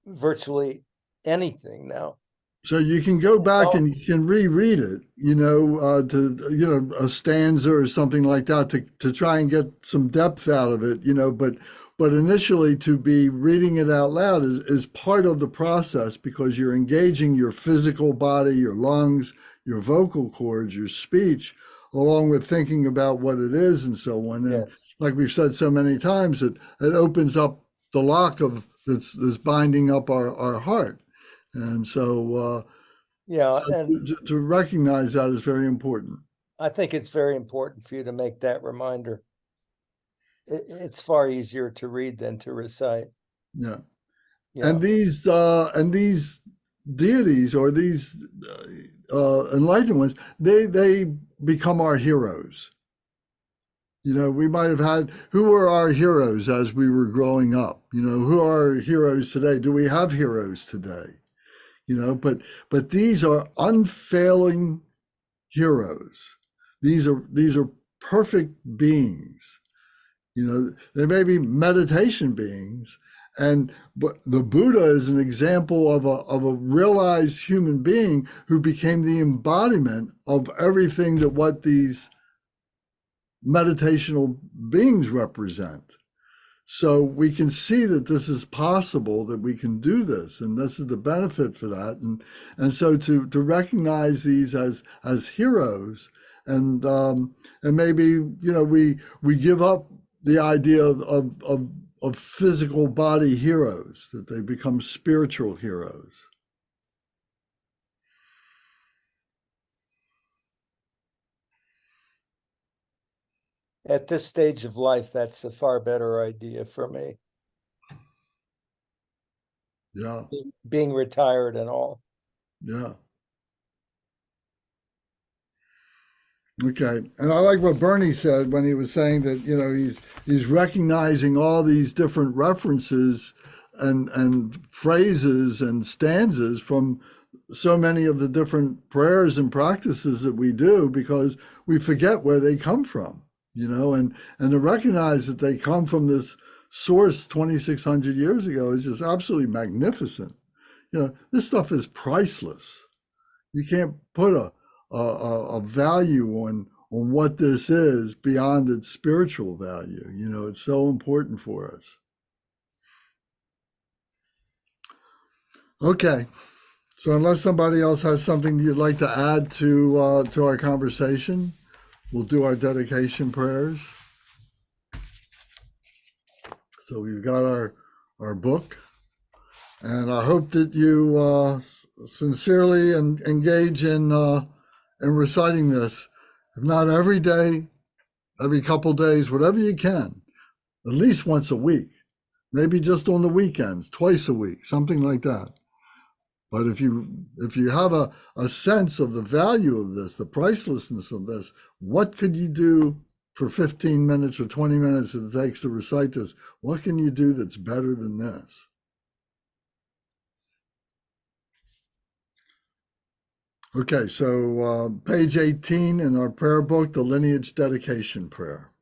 virtually anything now. So you can go back and you can reread it, you know, to a stanza or something like that to try and get some depth out of it, you know. But initially, to be reading it out loud is part of the process because you're engaging your physical body, your lungs, your vocal cords, your speech, along with thinking about what it is and so on. And like we've said so many times, it opens up the lock of that's binding up our heart. And so, to recognize that is very important. I think it's very important for you to make that reminder. It's far easier to read than to recite. Yeah. And these deities or these enlightened ones, they become our heroes. You know, we might have had, who were our heroes as we were growing up? You know, who are our heroes today? Do we have heroes today? You know, but these are unfailing heroes. These are perfect beings. You know, they may be meditation beings, but the Buddha is an example of a realized human being who became the embodiment of everything that what these meditational beings represent. So we can see that this is possible, that we can do this, and this is the benefit for that. And so to recognize these as heroes, and maybe, you know, we give up the idea of physical body heroes, that they become spiritual heroes. At this stage of life, that's a far better idea for me. Yeah. Being retired and all. Yeah. Okay. And I like what Bernie said when he was saying that, you know, he's recognizing all these different references and phrases and stanzas from so many of the different prayers and practices that we do, because we forget where they come from, you know, and to recognize that they come from this source 2,600 years ago is just absolutely magnificent. You know, this stuff is priceless. You can't put a value on what this is beyond its spiritual value. You know, it's so important for us. Okay. So unless somebody else has something you'd like to add to our conversation, we'll do our dedication prayers. So we've got our book, and I hope that you sincerely engage in reciting this, if not every day, every couple days, whatever you can. at least once a week, maybe just on the weekends, twice a week, something like that. But if you have a sense of the value of this, the pricelessness of this, what could you do for 15 minutes or 20 minutes that it takes to recite this? What can you do that's better than this? Okay, so page 18 in our prayer book, the Lineage Dedication Prayer.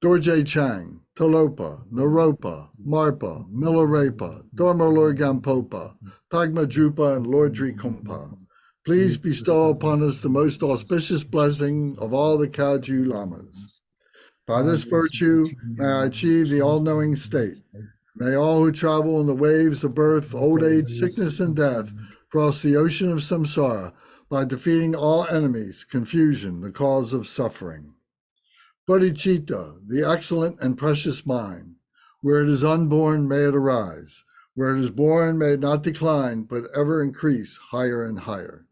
Dorje Chang, Talopa, Naropa, Marpa, Milarepa, Dormalor Gampopa, Pagma Drupa, and Lordri Kumpa. Please bestow upon us the most auspicious blessing of all the Kaju Lamas. By this virtue, may I achieve the all-knowing state. May all who travel in the waves of birth, old age, sickness, and death cross the ocean of samsara by defeating all enemies, confusion, the cause of suffering. Bodhicitta, the excellent and precious mind, where it is unborn, may it arise. Where it is born, may it not decline, but ever increase higher and higher.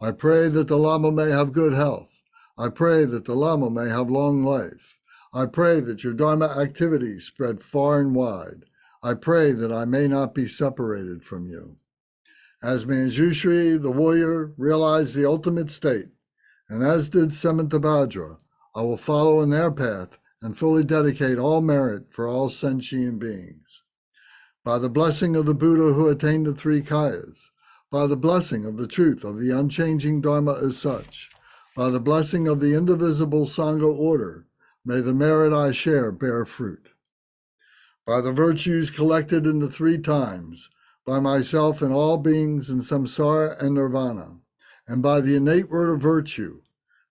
I pray that the Lama may have good health. I pray that the Lama may have long life. I pray that your Dharma activities spread far and wide. I pray that I may not be separated from you. As Manjushri, the warrior, realized the ultimate state, and as did Samantabhadra, I will follow in their path and fully dedicate all merit for all sentient beings. By the blessing of the Buddha who attained the three kayas, by the blessing of the truth of the unchanging Dharma as such, by the blessing of the indivisible Sangha order, may the merit I share bear fruit. By the virtues collected in the three times, by myself and all beings in samsara and nirvana, and by the innate word of virtue,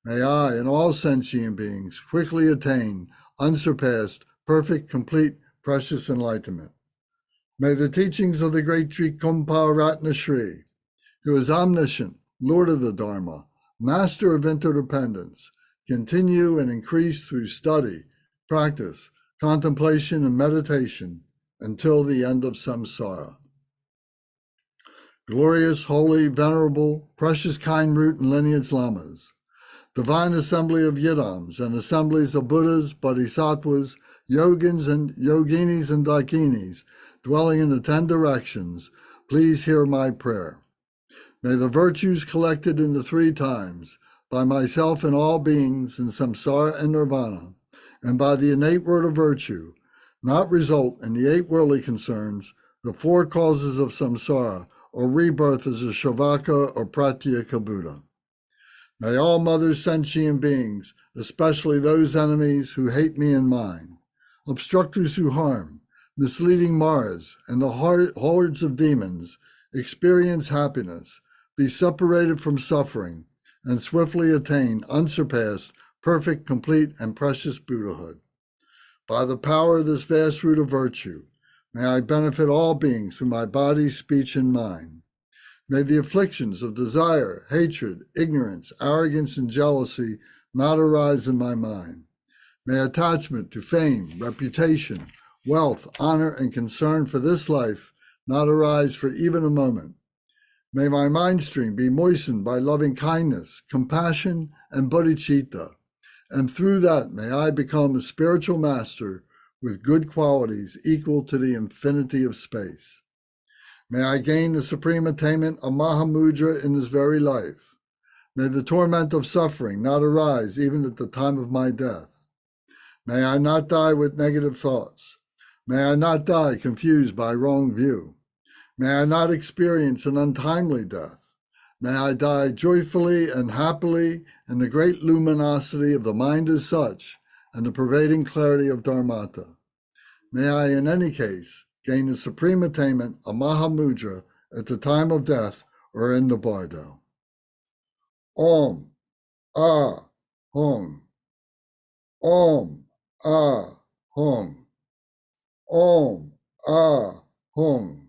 may I and all sentient beings quickly attain unsurpassed, perfect, complete, precious enlightenment. May the teachings of the great Trikumpa Ratna Shri, who is omniscient, Lord of the Dharma, master of interdependence, continue and increase through study, practice, contemplation, and meditation until the end of samsara. Glorious, holy, venerable, precious, kind root and lineage lamas, divine assembly of yidams and assemblies of Buddhas, Bodhisattvas, Yogins and Yoginis and Dakinis, dwelling in the 10 directions, please hear my prayer. May the virtues collected in the three times, by myself and all beings in samsara and nirvana, and by the innate word of virtue, not result in the 8 worldly concerns, the 4 causes of samsara, or rebirth as a Shavaka or Pratyeka Buddha. May all mothers sentient beings, especially those enemies who hate me and mine, obstructors who harm, misleading Maras, and the hordes of demons, experience happiness, be separated from suffering, and swiftly attain unsurpassed, perfect, complete, and precious Buddhahood. By the power of this vast root of virtue, may I benefit all beings through my body, speech, and mind. May the afflictions of desire, hatred, ignorance, arrogance, and jealousy not arise in my mind. May attachment to fame, reputation, wealth, honor, and concern for this life not arise for even a moment. May my mind stream be moistened by loving kindness, compassion, and bodhicitta, and through that may I become a spiritual master with good qualities equal to the infinity of space. May I gain the supreme attainment of Mahamudra in this very life. May the torment of suffering not arise even at the time of my death. May I not die with negative thoughts. May I not die confused by wrong view. May I not experience an untimely death. May I die joyfully and happily in the great luminosity of the mind as such and the pervading clarity of Dharmata. May I, in any case, gain the supreme attainment of Mahamudra at the time of death or in the bardo. Om, Ah, Hum. Om, Ah, Hum. Om, Ah, Hum.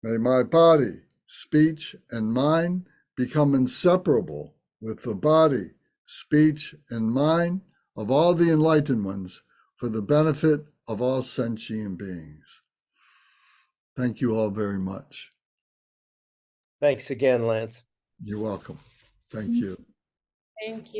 May my body, speech, and mind become inseparable with the body, speech, and mind of all the enlightened ones for the benefit of all sentient beings. Thank you all very much. Thanks again, Lance. You're welcome. Thank you. Thank you.